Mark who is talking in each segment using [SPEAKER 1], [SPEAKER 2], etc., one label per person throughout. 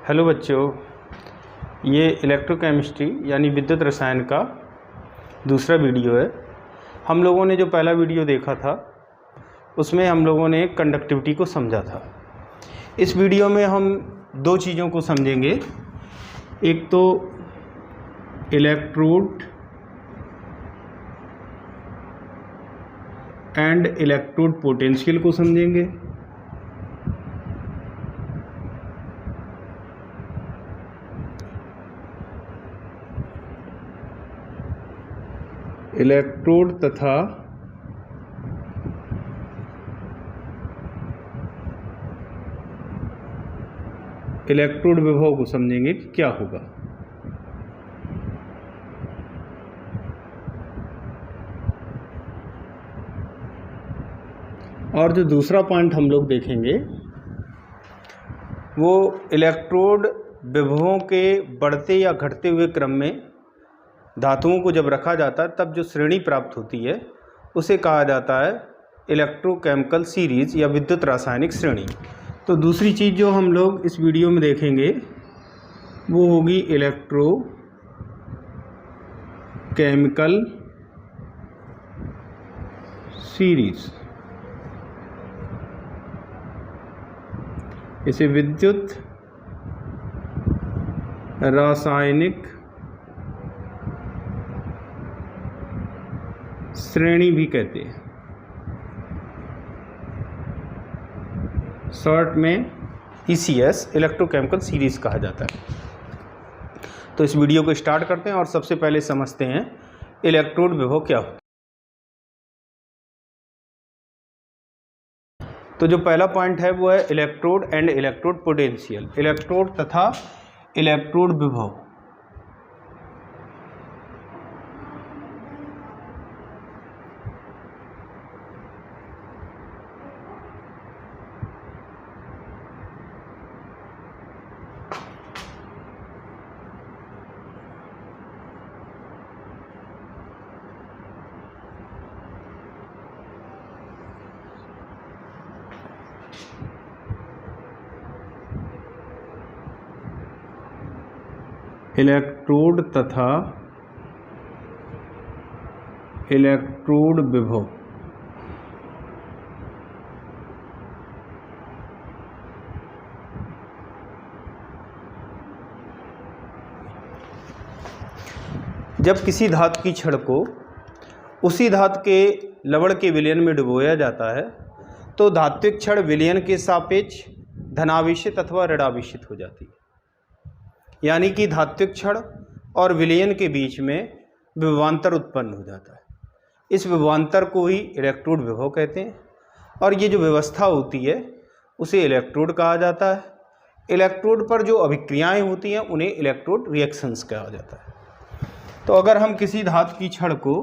[SPEAKER 1] Hello बच्चों, ये electrochemistry यानी विद्युत रसायन का दूसरा वीडियो है। हम लोगों ने जो पहला वीडियो देखा था उसमें हम लोगों ने कंडक्टिविटी को समझा था। इस वीडियो में हम दो चीज़ों को समझेंगे। एक तो इलेक्ट्रोड एंड इलेक्ट्रोड पोटेंशियल को समझेंगे, इलेक्ट्रोड तथा इलेक्ट्रोड विभव को समझेंगे कि क्या होगा। और जो दूसरा पॉइंट हम लोग देखेंगे वो इलेक्ट्रोड विभवों के बढ़ते या घटते हुए क्रम में धातुओं को जब रखा जाता है तब जो श्रेणी प्राप्त होती है उसे कहा जाता है इलेक्ट्रोकेमिकल सीरीज या विद्युत रासायनिक श्रेणी। तो दूसरी चीज़ जो हम लोग इस वीडियो में देखेंगे वो होगी इलेक्ट्रोकेमिकल सीरीज। इसे विद्युत रासायनिक श्रेणी भी कहते हैं, शॉर्ट में ECS इलेक्ट्रोकेमिकल सीरीज कहा जाता है। तो इस वीडियो को स्टार्ट करते हैं और सबसे पहले समझते हैं इलेक्ट्रोड विभव क्या होता है। तो जो पहला पॉइंट है वो है electrode and electrode potential, electrode तथा इलेक्ट्रोड विभव। इलेक्ट्रोड तथा इलेक्ट्रोड विभव। जब किसी धातु की छड़ को उसी धातु के लवण के विलयन में डुबोया जाता है तो धात्विक छड़ विलयन के सापेक्ष धनावेशित अथवा ऋणावेशित हो जाती है। यानी कि धात्विक छड़ और विलयन के बीच में विभवांतर उत्पन्न हो जाता है। इस विभवांतर को ही इलेक्ट्रोड विभव कहते हैं और ये जो व्यवस्था होती है उसे इलेक्ट्रोड कहा जाता है। इलेक्ट्रोड पर जो अभिक्रियाएं होती हैं उन्हें इलेक्ट्रोड रिएक्शंस कहा जाता है। तो अगर हम किसी धातु की छड़ को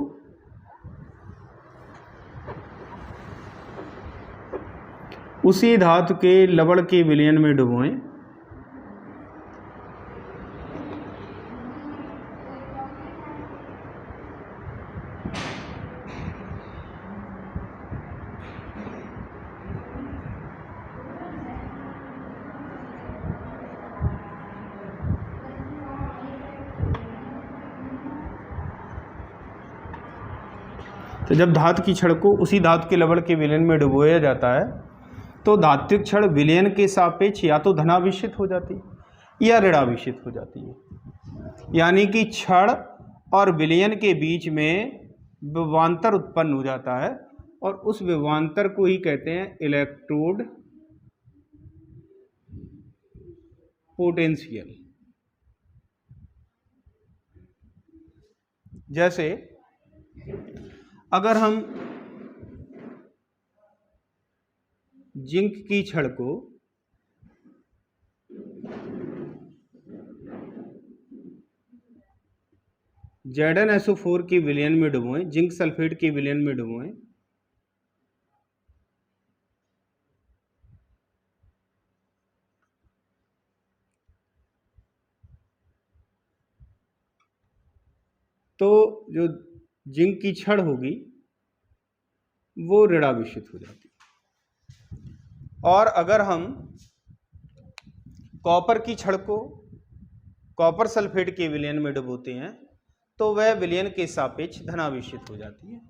[SPEAKER 1] उसी धातु के लवण के विलयन में डुबोएं तो जब धातु की छड़ को उसी धातु के लवण के विलयन में डुबोया जाता है तो धात्विक छड़ विलयन के सापेक्ष या तो धनावेशित हो जाती है या ऋणावेशित हो जाती है। यानी कि छड़ और विलयन के बीच में विभवांतर उत्पन्न हो जाता है और उस विभवांतर को ही कहते हैं इलेक्ट्रोड पोटेंशियल। जैसे अगर हम जिंक की छड़ को ZnSO4 के विलयन में डुबोएं, जिंक सल्फेट के विलयन में डुबोएं तो जो जिंक की छड़ होगी वो ऋणावेशित हो जाती है। और अगर हम कॉपर की छड़ को कॉपर सल्फेट के विलयन में डुबोते हैं तो वह विलयन के सापेक्ष धनावेशित हो जाती है।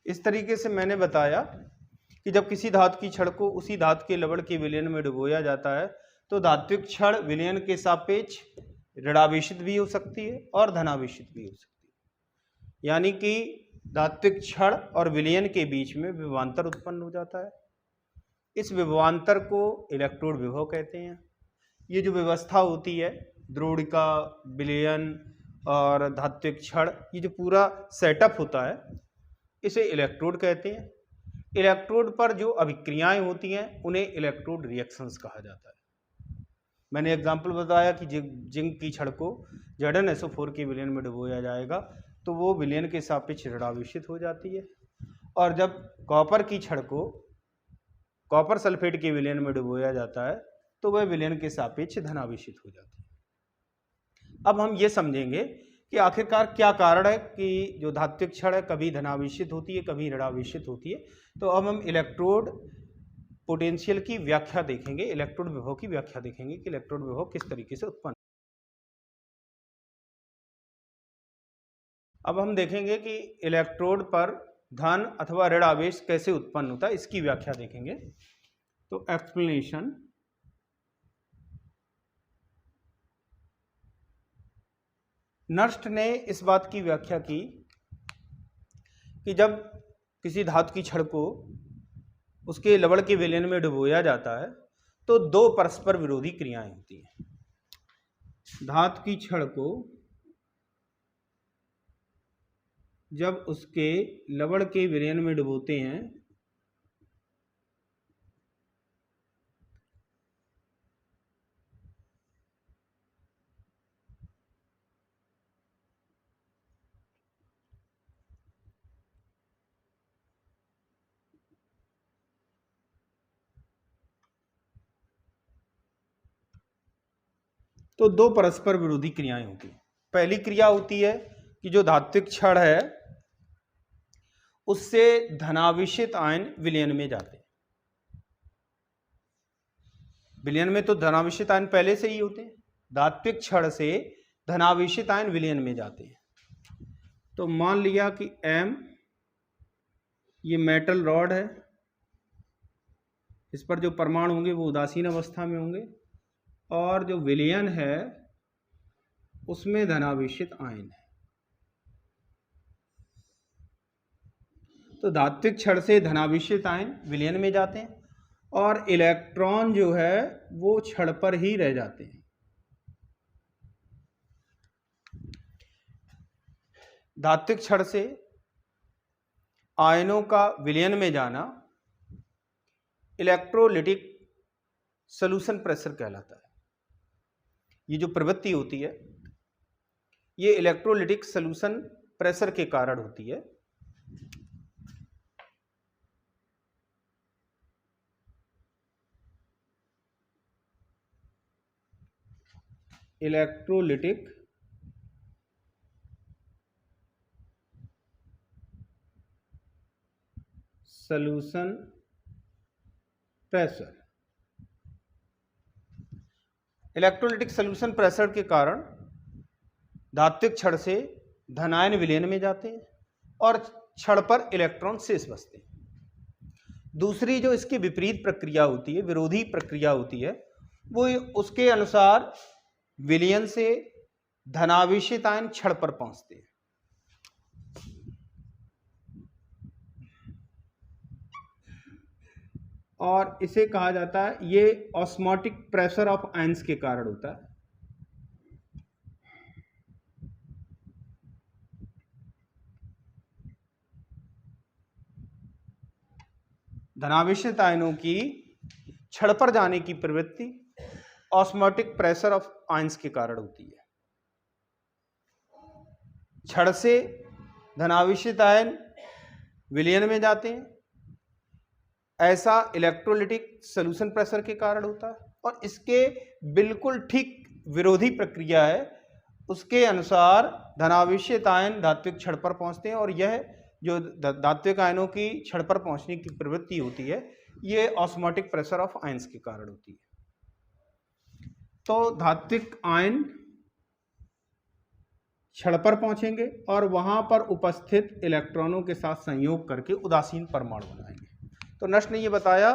[SPEAKER 1] इस तरीके से मैंने बताया कि जब किसी धातु की छड़ को उसी धातु के लवण के विलयन में डुबोया जाता है तो धात्विक छड़ विलयन के सापेक्ष ऋणावेशित भी हो सकती है और धनावेशित भी हो सकती है। यानी कि धात्विक छड़ और विलयन के बीच में विभवांतर उत्पन्न हो जाता है। इस विभवांतर को इलेक्ट्रोड विभव कहते हैं। ये जो व्यवस्था होती है द्रोणिका, विलयन और धात्विक छड़, ये जो पूरा सेटअप होता है इसे इलेक्ट्रोड कहते हैं। इलेक्ट्रोड पर जो अभिक्रियाएं होती हैं उन्हें इलेक्ट्रोड रिएक्शंस कहा जाता है। मैंने एग्जांपल बताया कि जिंक की छड़ को ZnSO4 के विलयन में डुबोया जाएगा तो वो विलयन के सापेक्ष ऋणावेशित हो जाती है, और जब कॉपर की छड़ को कॉपर सल्फेट के विलयन में डुबोया जाता है तो वह विलयन के सापेक्ष धनावेशित हो जाती है। अब हम ये समझेंगे कि आखिरकार क्या कारण है कि जो धात्विक छड़ है कभी धनावेशित होती है कभी ऋणावेशित होती है। तो अब हम इलेक्ट्रोड पोटेंशियल की व्याख्या देखेंगे, इलेक्ट्रोड विभव की व्याख्या देखेंगे कि इलेक्ट्रोड विभव किस तरीके से उत्पन्न। अब हम देखेंगे कि इलेक्ट्रोड पर धन अथवा ऋण आवेश कैसे उत्पन्न होता है, इसकी व्याख्या देखेंगे। तो एक्सप्लेनेशन, नर्स्ट ने इस बात की व्याख्या की कि जब किसी धातु की छड़ को उसके लवण के विलयन में डुबोया जाता है तो दो परस्पर विरोधी क्रियाएं होती हैं। धातु की छड़ को जब उसके लवण के विलयन में डुबोते हैं तो दो परस्पर विरोधी क्रियाएं होती हैं। पहली क्रिया होती है कि जो धात्विक छड़ है उससे धनावेशित आयन विलयन में जाते हैं। विलयन में तो धनावेशित आयन पहले से ही होते हैं, धात्विक छड़ से धनावेशित आयन विलयन में जाते हैं। तो मान लिया कि M ये मेटल रॉड है, इस पर जो परमाणु होंगे वो उदासीन अवस्था में होंगे, और जो विलयन है उसमें धनावेशित आयन है। तो धात्विक छड़ से धनावेशित आयन विलयन में जाते हैं और इलेक्ट्रॉन जो है वो छड़ पर ही रह जाते हैं। धात्विक छड़ से आयनों का विलयन में जाना इलेक्ट्रोलिटिक सॉल्यूशन प्रेशर कहलाता है। ये जो प्रवृत्ति होती है ये इलेक्ट्रोलिटिक सॉल्यूशन प्रेशर के कारण होती है। Electrolytic solution pressure, electrolytic solution pressure के कारण धात्विक छड़ से धनायन विलयन में जाते हैं और छड़ पर इलेक्ट्रॉन शेष बचते हैं। दूसरी जो इसकी विपरीत प्रक्रिया होती है, विरोधी प्रक्रिया होती है, वो उसके अनुसार विलयन से धनावेशित आयन छड़ पर पहुंचते हैं। और इसे कहा जाता है, ये ऑस्मोटिक प्रेशर ऑफ आयंस के कारण होता है। धनावेशित आयनों की छड़ पर जाने की प्रवृत्ति ऑस्मोटिक प्रेशर ऑफ आयंस के कारण होती है। छड़ से धनावेशित आयन विलयन में जाते हैं, ऐसा इलेक्ट्रोलिटिक सॉल्यूशन प्रेशर के कारण होता है। और इसके बिल्कुल ठीक विरोधी प्रक्रिया है, उसके अनुसार धनावेशित आयन धात्विक छड़ पर पहुंचते हैं, और यह जो धात्विक आयनों की छड़ पर पहुंचने की प्रवृत्ति होती है, ये ऑस्मोटिक प्रेशर ऑफ आयंस के कारण होती है। तो धात्विक आयन छड़ पर पहुंचेंगे और वहां पर उपस्थित इलेक्ट्रॉनों के साथ संयोग करके उदासीन परमाणु बनाएंगे। तो नष्ट ने यह बताया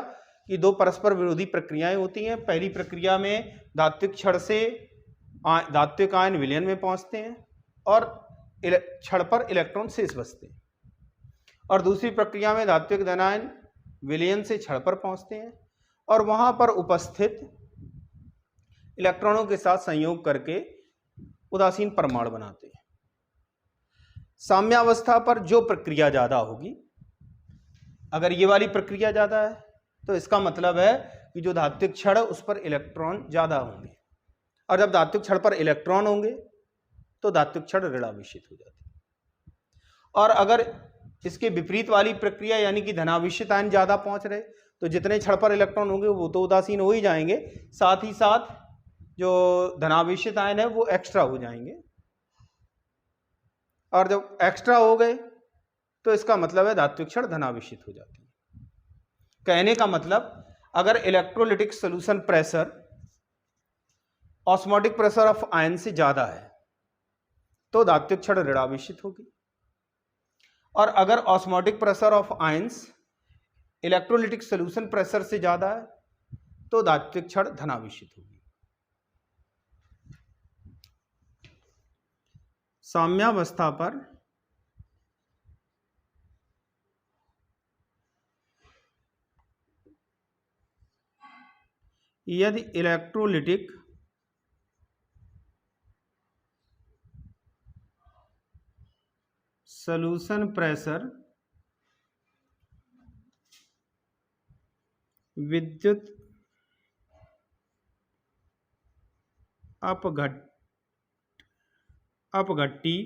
[SPEAKER 1] कि दो परस्पर विरोधी प्रक्रियाएं होती हैं। पहली प्रक्रिया में धात्विक छड़ से धात्विक आयन विलयन में पहुंचते हैं और छड़ पर इलेक्ट्रॉन शेष बचते हैं, और दूसरी प्रक्रिया में धात्विक धनायन विलयन से छड़ पर पहुंचते हैं और वहां पर उपस्थित इलेक्ट्रॉनों के साथ संयोग करके उदासीन परमाणु बनाते हैं। साम्यावस्था पर जो प्रक्रिया ज्यादा होगी, अगर ये वाली प्रक्रिया ज्यादा है तो इसका मतलब है कि जो धात्विक छड़ उस पर इलेक्ट्रॉन ज्यादा होंगे, और जब धात्विक छड़ पर इलेक्ट्रॉन होंगे तो धात्विक छड़ ऋणावेशित हो जाती है। और अगर इसके विपरीत वाली प्रक्रिया यानी कि धनावेशित आयन ज्यादा पहुंच रहे, तो जितने छड़ पर इलेक्ट्रॉन होंगे वो तो उदासीन हो ही जाएंगे, साथ ही साथ जो धनावेशित आयन है वो एक्स्ट्रा हो जाएंगे। और जब एक्स्ट्रा हो गए तो इसका मतलब है धात्विक छड़ धनावेशित हो जाती है। कहने का मतलब, अगर electrolytic solution pressure osmotic pressure of ion से ज्यादा है तो धात्विक छड़ ऋणावेशित होगी, और अगर osmotic pressure of ions electrolytic solution pressure से ज्यादा है तो धात्विक छड़ धनावेशित होगी। साम्यावस्था पर यदि इलेक्ट्रोलिटिक सॉल्यूशन प्रेशर विद्युत अपघट्टी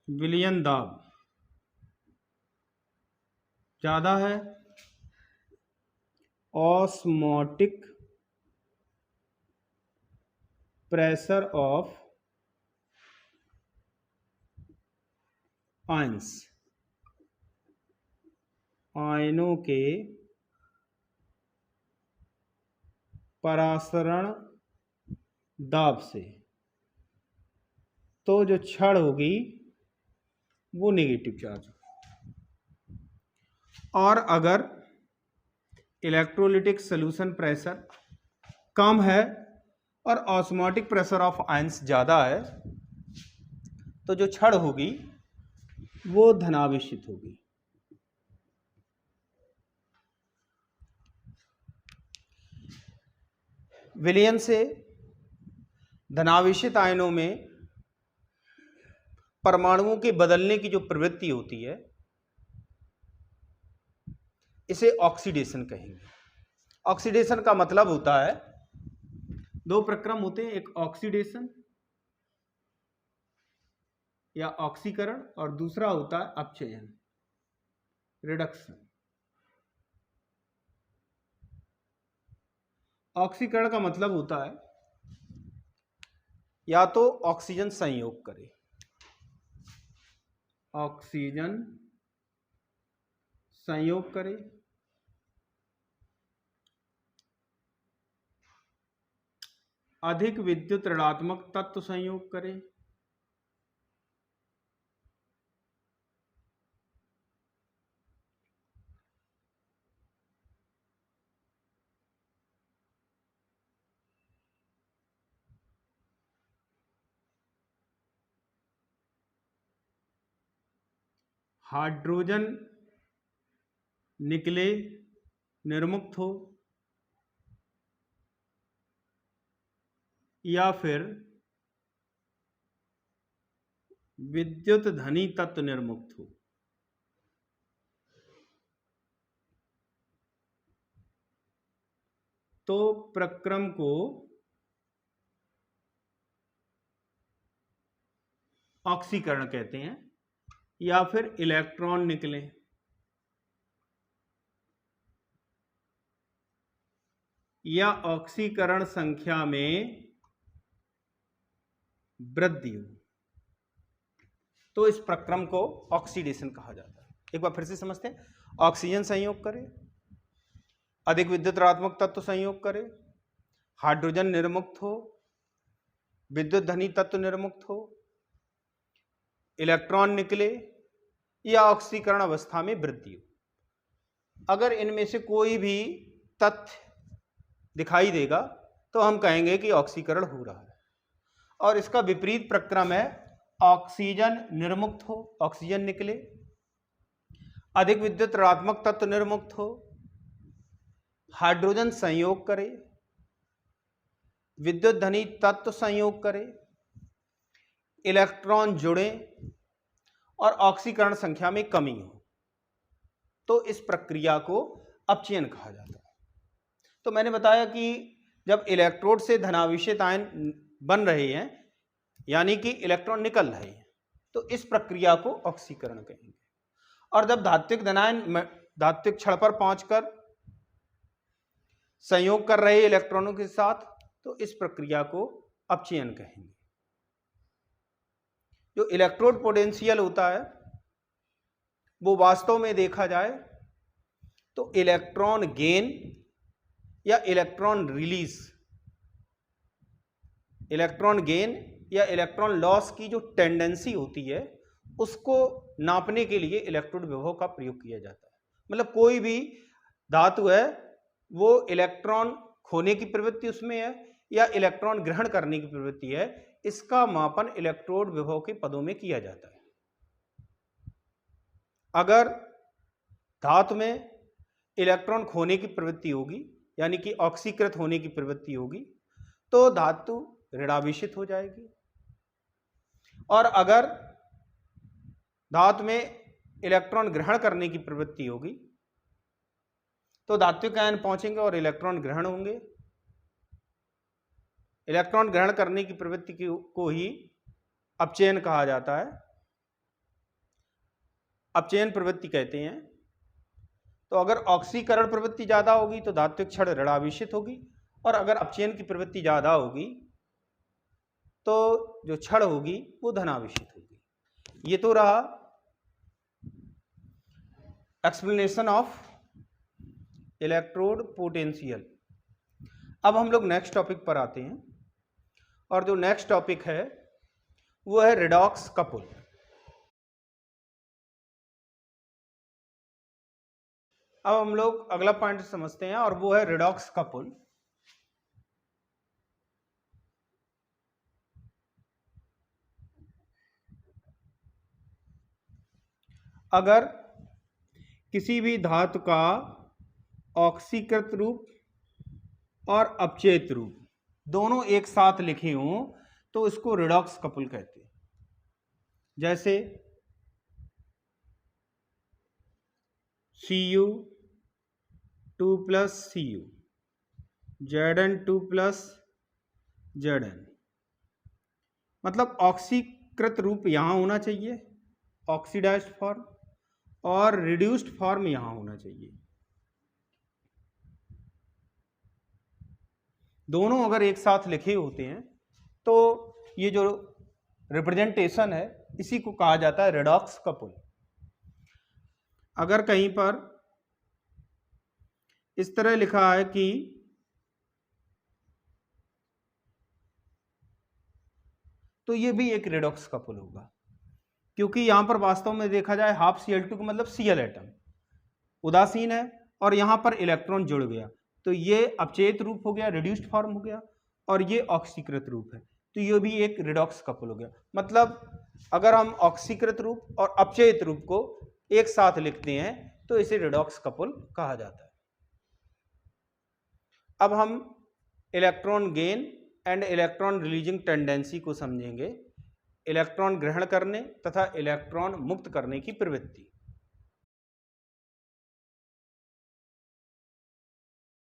[SPEAKER 1] विलयन दाब ज्यादा है, ऑस्मोटिक प्रेशर ऑफ आयंस आयनों के परासरण दाब से, तो जो छड़ होगी वो नेगेटिव चार्ज होगी। और अगर इलेक्ट्रोलिटिक सॉल्यूशन प्रेशर कम है और ऑस्मोटिक प्रेशर ऑफ आयंस ज्यादा है तो जो छड़ होगी वो धनावेशित होगी। विलयन से धनावेशित आयनों में परमाणुओं के बदलने की जो प्रवृत्ति होती है, इसे ऑक्सीडेशन कहेंगे। ऑक्सीडेशन का मतलब होता है, दो प्रक्रम होते हैं, एक ऑक्सीडेशन या ऑक्सीकरण और दूसरा होता है अपचयन, रिडक्शन। ऑक्सीकरण का मतलब होता है या तो ऑक्सीजन संयोग करे, ऑक्सीजन संयोग करे, अधिक विद्युत ऋणात्मक तत्व संयोग करे, हाइड्रोजन निकले निर्मुक्त हो, या फिर विद्युत धनी तत्व निर्मुक्त हो। तो प्रक्रम को ऑक्सीकरण कहते हैं, या फिर इलेक्ट्रॉन निकले या ऑक्सीकरण संख्या में वृद्धि हो, तो इस प्रक्रम को ऑक्सीडेशन कहा जाता है। एक बार फिर से समझते हैं। ऑक्सीजन संयोग करे, अधिक विद्युत ऋणात्मक तत्व संयोग करे, हाइड्रोजन निर्मुक्त हो, विद्युत धनी तत्व निर्मुक्त हो, इलेक्ट्रॉन निकले या ऑक्सीकरण अवस्था में वृद्धि हो। अगर इनमें से कोई भी तथ्य दिखाई देगा तो हम कहेंगे कि ऑक्सीकरण हो रहा है। और इसका विपरीत प्रक्रम है ऑक्सीजन निर्मुक्त हो, ऑक्सीजन निकले, अधिक विद्युत ऋणात्मक तत्व निर्मुक्त हो, हाइड्रोजन संयोग करे, विद्युत धनी तत्व संयोग करे, इलेक्ट्रॉन जुड़े और ऑक्सीकरण संख्या में कमी हो, तो इस प्रक्रिया को अपचयन कहा जाता है। तो मैंने बताया कि जब इलेक्ट्रोड से धनावेशित आयन बन रहे हैं, यानी कि इलेक्ट्रॉन निकल रहे हैं, तो इस प्रक्रिया को ऑक्सीकरण कहेंगे। और जब धात्विक धनायन धात्विक क्षण पर पहुंचकर संयोग कर रहे इलेक्ट्रॉनों के साथ, तो इस प्रक्रिया को अपचयन कहेंगे। जो इलेक्ट्रोड पोटेंशियल होता है वो वास्तव में देखा जाए तो इलेक्ट्रॉन गेन या इलेक्ट्रॉन रिलीज, इलेक्ट्रॉन गेन या इलेक्ट्रॉन लॉस की जो टेंडेंसी होती है उसको नापने के लिए इलेक्ट्रोड विभव का प्रयोग किया जाता है। मतलब कोई भी धातु है वो इलेक्ट्रॉन खोने की प्रवृत्ति उसमें है या इलेक्ट्रॉन ग्रहण करने की प्रवृत्ति है, इसका मापन इलेक्ट्रोड विभव के पदों में किया जाता है। अगर धातु में इलेक्ट्रॉन खोने की प्रवृत्ति होगी, यानी कि ऑक्सीकृत होने की प्रवृत्ति होगी, तो धातु ऋणावेशित हो जाएगी। और अगर धातु में इलेक्ट्रॉन ग्रहण करने की प्रवृत्ति होगी तो धात्विक आयन पहुंचेंगे और इलेक्ट्रॉन ग्रहण होंगे। इलेक्ट्रॉन ग्रहण करने की प्रवृत्ति को ही अपचयन कहा जाता है, अपचयन प्रवृत्ति कहते हैं। तो अगर ऑक्सीकरण प्रवृत्ति ज्यादा होगी तो धात्विक क्षण ऋणावेशित होगी, और अगर अपचयन की प्रवृत्ति ज्यादा होगी तो जो क्षण होगी वो धनावेशित होगी। ये तो रहा एक्सप्लेनेशन ऑफ इलेक्ट्रोड पोटेंशियल। अब हम लोग नेक्स्ट टॉपिक पर आते हैं, और जो नेक्स्ट टॉपिक है वो है रिडॉक्स कपल। अब हम लोग अगला पॉइंट समझते हैं और वो है रिडॉक्स कपल। अगर किसी भी धातु का ऑक्सीकृत रूप और अपचयित रूप दोनों एक साथ लिखे हों तो इसको रिडॉक्स कपल कहते हैं। जैसे Cu 2 + Cu, Zn 2 + Zn, मतलब ऑक्सीकृत रूप यहां होना चाहिए, ऑक्सीडाइज्ड फॉर्म, और रिड्यूस्ड फॉर्म यहां होना चाहिए। दोनों अगर एक साथ लिखे होते हैं तो ये जो रिप्रेजेंटेशन है इसी को कहा जाता है रिडॉक्स कपल। अगर कहीं पर इस तरह लिखा है कि तो ये भी एक रिडॉक्स कपल होगा, क्योंकि यहां पर वास्तव में देखा जाए हाफ Cl2 का मतलब Cl एटम उदासीन है और यहां पर इलेक्ट्रॉन जुड़ गया, तो ये अपचयित रूप हो गया, रिड्यूस्ड फॉर्म हो गया, और ये ऑक्सीकृत रूप है, तो ये भी एक रिडॉक्स कपल हो गया। मतलब अगर हम ऑक्सीकृत रूप और अपचयित रूप को एक साथ लिखते हैं तो इसे रिडॉक्स कपल कहा जाता है। अब हम electron gain and electron releasing tendency को समझेंगे, इलेक्ट्रॉन ग्रहण करने तथा इलेक्ट्रॉन मुक्त करने की प्रवृत्ति।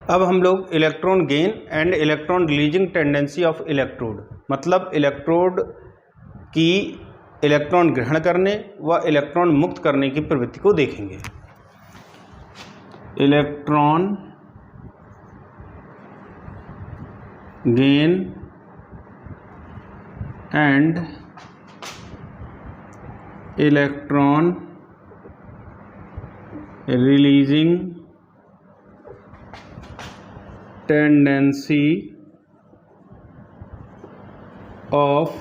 [SPEAKER 1] अब हम लोग electron gain and electron releasing tendency of electrode, मतलब इलेक्ट्रोड की इलेक्ट्रॉन ग्रहण करने व इलेक्ट्रॉन मुक्त करने की प्रवृत्ति को देखेंगे। Electron gain and electron releasing tendency of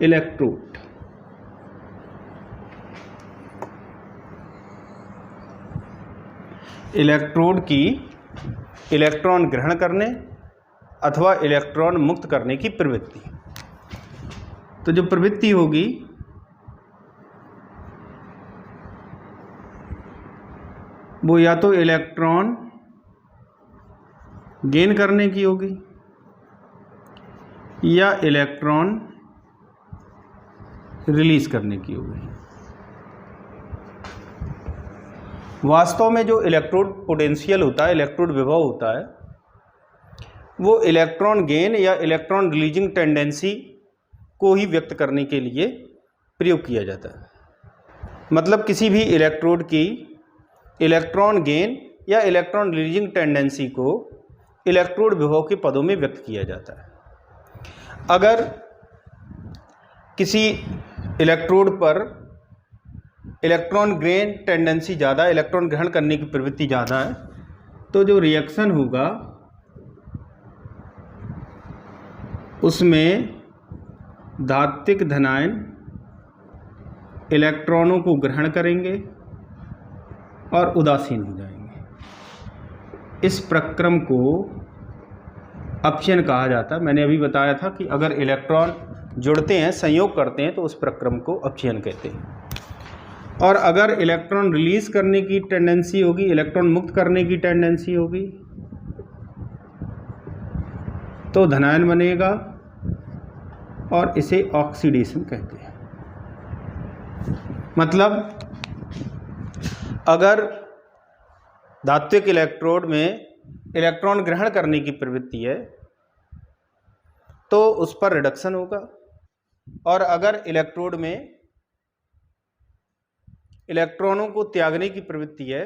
[SPEAKER 1] electrode. Electrode की इलेक्ट्रॉन ग्रहण करने अथवा इलेक्ट्रॉन मुक्त करने की प्रवृत्ति। तो जो प्रवृत्ति होगी वो या तो इलेक्ट्रॉन गेन करने की होगी या इलेक्ट्रॉन रिलीज करने की होगी। वास्तव में जो इलेक्ट्रोड पोटेंशियल होता है, इलेक्ट्रोड विभव होता है, वो इलेक्ट्रॉन गेन या इलेक्ट्रॉन रिलीजिंग टेंडेंसी को ही व्यक्त करने के लिए प्रयोग किया जाता है। मतलब किसी भी इलेक्ट्रोड की इलेक्ट्रॉन गेन या इलेक्ट्रॉन रिलीजिंग टेंडेंसी को इलेक्ट्रोड विभव के पदों में व्यक्त किया जाता है। अगर किसी इलेक्ट्रोड पर इलेक्ट्रॉन गेन टेंडेंसी ज़्यादा, इलेक्ट्रॉन ग्रहण करने की प्रवृत्ति ज़्यादा है, तो जो रिएक्शन होगा उसमें धात्विक धनायन इलेक्ट्रॉनों को ग्रहण करेंगे और उदासीन हो जाएंगे। इस प्रक्रम को अपचयन कहा जाता है। मैंने अभी बताया था कि अगर इलेक्ट्रॉन जुड़ते हैं, संयोग करते हैं, तो उस प्रक्रम को अपचयन कहते हैं। और अगर इलेक्ट्रॉन रिलीज करने की टेंडेंसी होगी, इलेक्ट्रॉन मुक्त करने की टेंडेंसी होगी, तो धनायन बनेगा और इसे ऑक्सीडेशन कहते हैं। मतलब अगर धात्विक इलेक्ट्रोड में इलेक्ट्रॉन ग्रहण करने की प्रवृत्ति है तो उस पर रिडक्शन होगा, और अगर इलेक्ट्रोड में इलेक्ट्रॉनों को त्यागने की प्रवृत्ति है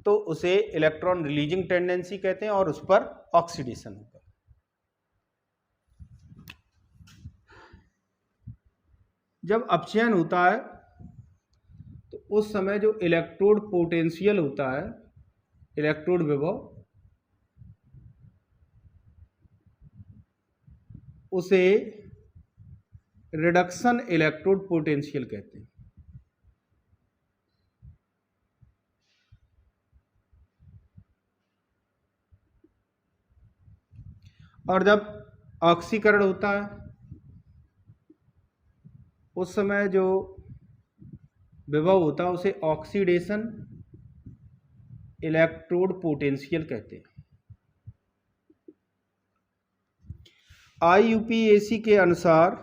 [SPEAKER 1] तो उसे इलेक्ट्रॉन रिलीजिंग टेंडेंसी कहते हैं और उस पर ऑक्सीडेशन होगा। जब अपचयन होता है तो उस समय जो इलेक्ट्रोड पोटेंशियल होता है, इलेक्ट्रोड विभव, उसे रिडक्शन इलेक्ट्रोड पोटेंशियल कहते हैं। और जब ऑक्सीकरण होता है उस समय जो विभव होता है उसे ऑक्सीडेशन इलेक्ट्रोड पोटेंशियल कहते हैं। IUPAC के अनुसार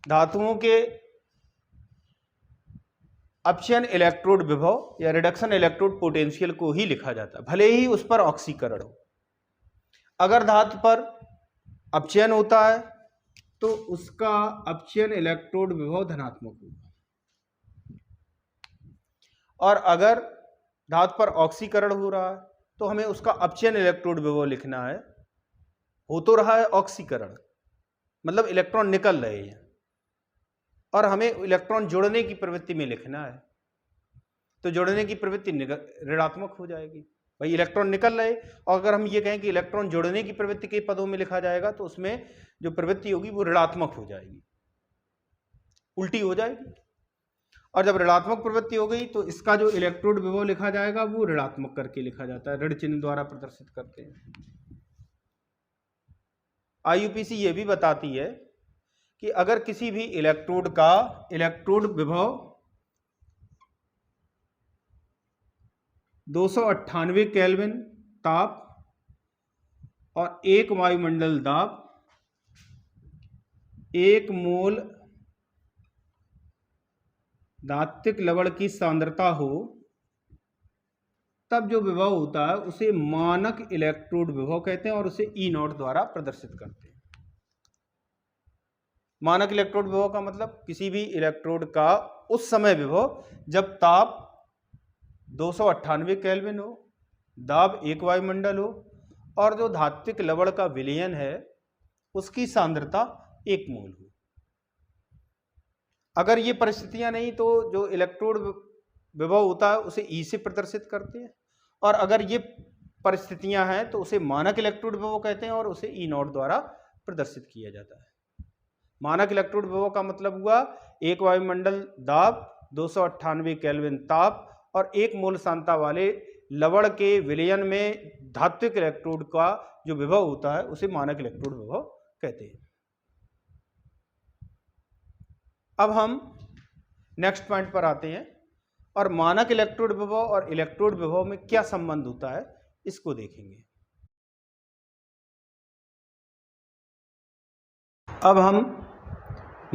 [SPEAKER 1] धातुओं के अपचयन इलेक्ट्रोड विभव या रिडक्शन इलेक्ट्रोड पोटेंशियल को ही लिखा जाता है, भले ही उस पर ऑक्सीकरण हो। अगर धातु पर अपचयन होता है तो उसका अपचयन इलेक्ट्रोड विभव धनात्मक होगा, और अगर धातु पर ऑक्सीकरण हो रहा है तो हमें उसका अपचयन इलेक्ट्रोड विभव लिखना है। हो तो रहा है ऑक्सीकरण, मतलब इलेक्ट्रॉन निकल रहे हैं, और हमें इलेक्ट्रॉन जोड़ने की प्रवृत्ति में लिखना है, तो जोड़ने की प्रवृत्ति ऋणात्मक हो जाएगी। भाई इलेक्ट्रॉन निकल रहे, और अगर हम ये कहें कि इलेक्ट्रॉन जोड़ने की प्रवृत्ति के पदों में लिखा जाएगा तो उसमें जो प्रवृत्ति होगी वो ऋणात्मक हो जाएगी, उल्टी हो जाएगी। और जब ऋणात्मक प्रवृत्ति हो गई तो इसका जो इलेक्ट्रोड विभव लिखा जाएगा वो ऋणात्मक करके लिखा जाता है, ऋण चिन्ह द्वारा प्रदर्शित करते हैं। IUPAC ये भी बताती है कि अगर किसी भी इलेक्ट्रोड का इलेक्ट्रोड विभव 298 केल्विन ताप और 1 वायुमंडल दाब 1 मोल धात्विक लवण की सांद्रता हो तब जो विभव होता है उसे मानक इलेक्ट्रोड विभव कहते हैं और उसे E0 द्वारा प्रदर्शित करते हैं। मानक इलेक्ट्रोड विभव का मतलब किसी भी इलेक्ट्रोड का उस समय विभव जब ताप 298 केल्विन हो, दाब 1 वायुमंडल हो और जो धात्विक लवण का विलयन है उसकी सांद्रता 1 मोल हो। अगर ये परिस्थितियां नहीं तो जो इलेक्ट्रोड विभव होता है उसे E से प्रदर्शित करते हैं, और अगर ये परिस्थितियां हैं तो उसे मानक इलेक्ट्रोड विभव कहते हैं और उसे E0 द्वारा प्रदर्शित किया जाता है। मानक इलेक्ट्रोड विभव का मतलब हुआ 1 वायुमंडल दाब, 298 केल्विन ताप और 1 मोल सांद्रता वाले लवण के विलयन में धात्विक इलेक्ट्रोड का जो विभव होता है उसे मानक इलेक्ट्रोड विभव कहते हैं। अब हम नेक्स्ट पॉइंट पर आते हैं और मानक इलेक्ट्रोड विभव और इलेक्ट्रोड विभव में क्या संबंध होता है इसको देखेंगे। अब हम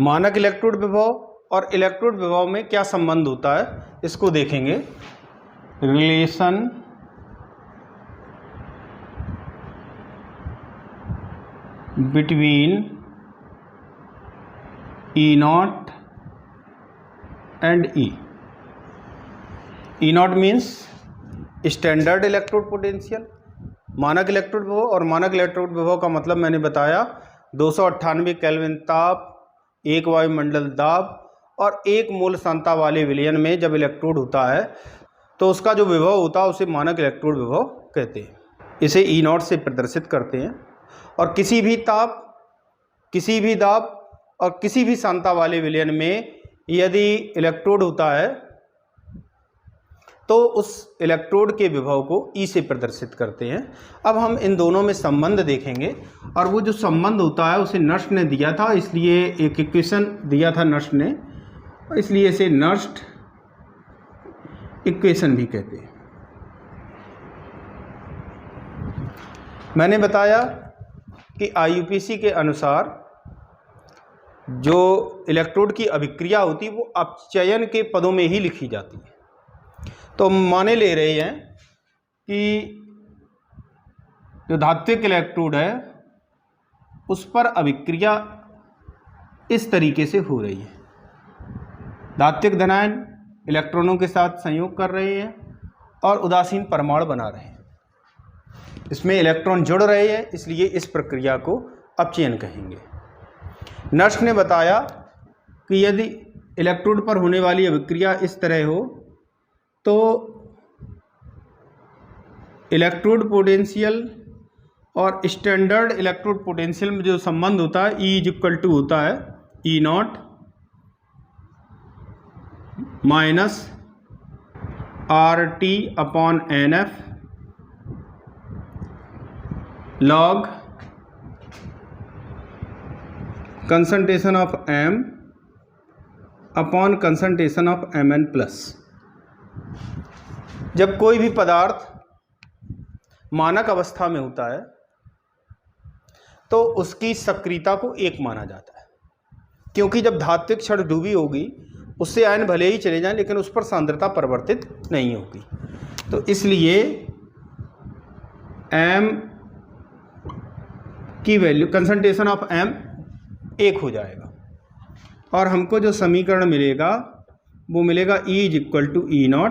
[SPEAKER 1] मानक इलेक्ट्रोड विभव और इलेक्ट्रोड विभव में क्या संबंध होता है इसको देखेंगे। Relation between E0 and E. E0 means standard electrode potential. मानक इलेक्ट्रोड विभव और मानक इलेक्ट्रोड विभव का मतलब मैंने बताया 298 केल्विन ताप, 1 वायुमंडल दाब और 1 मोल सांद्रता वाले विलयन में जब इलेक्ट्रोड होता है तो उसका जो विभव होता है उसे मानक इलेक्ट्रोड विभव कहते हैं। इसे E0 से प्रदर्शित करते हैं और किसी भी ताप, किसी भी दाब और किसी भी सांद्रता वाले विलयन में यदि इलेक्ट्रोड होता है तो उस इलेक्ट्रोड के विभव को E से प्रदर्शित करते हैं। अब हम इन दोनों में संबंध देखेंगे और वो जो संबंध होता है उसे नर्स्ट ने दिया था, इसलिए एक इक्वेशन दिया था नर्स्ट ने, इसलिए इसे नर्स्ट इक्वेशन भी कहते हैं। मैंने बताया कि IUPAC के अनुसार जो इलेक्ट्रोड की अभिक्रिया होती है वो अपचयन के पदों में ही लिखी जाती है। तो माने ले रहे हैं कि जो धात्विक इलेक्ट्रोड है उस पर अभिक्रिया इस तरीके से हो रही है। धात्विक धनायन इलेक्ट्रॉनों के साथ संयोग कर रहे हैं और उदासीन परमाणु बना रहे हैं। इसमें इलेक्ट्रॉन जुड़ रहे हैं, इसलिए इस प्रक्रिया को अपचयन कहेंगे। नर्स्ट ने बताया कि यदि इलेक्ट्रोड पर होने वाली अभिक्रिया इस तरह हो तो इलेक्ट्रोड पोटेंशियल और स्टैंडर्ड इलेक्ट्रोड पोटेंशियल में जो संबंध होता है E होता है E0 minus RT/NF log concentration of M upon concentration of Mn plus. जब कोई भी पदार्थ मानक अवस्था में होता है तो उसकी सक्रियता को 1 माना जाता है, क्योंकि जब धात्विक छड़ डूबी होगी उससे आयन भले ही चले जाएं लेकिन उस पर सांद्रता परिवर्तित नहीं होगी। तो इसलिए M की वैल्यू कंसंट्रेशन ऑफ M 1 हो जाएगा और हमको जो समीकरण मिलेगा वो मिलेगा E=E0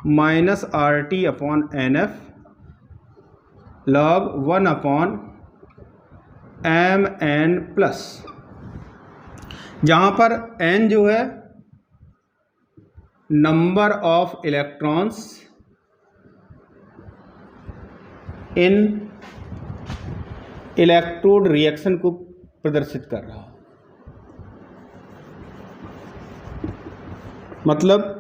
[SPEAKER 1] minus RT/NF log 1/Mn plus, जहाँ पर n जो है number of electrons in electrode reaction को प्रदर्शित कर रहा है। मतलब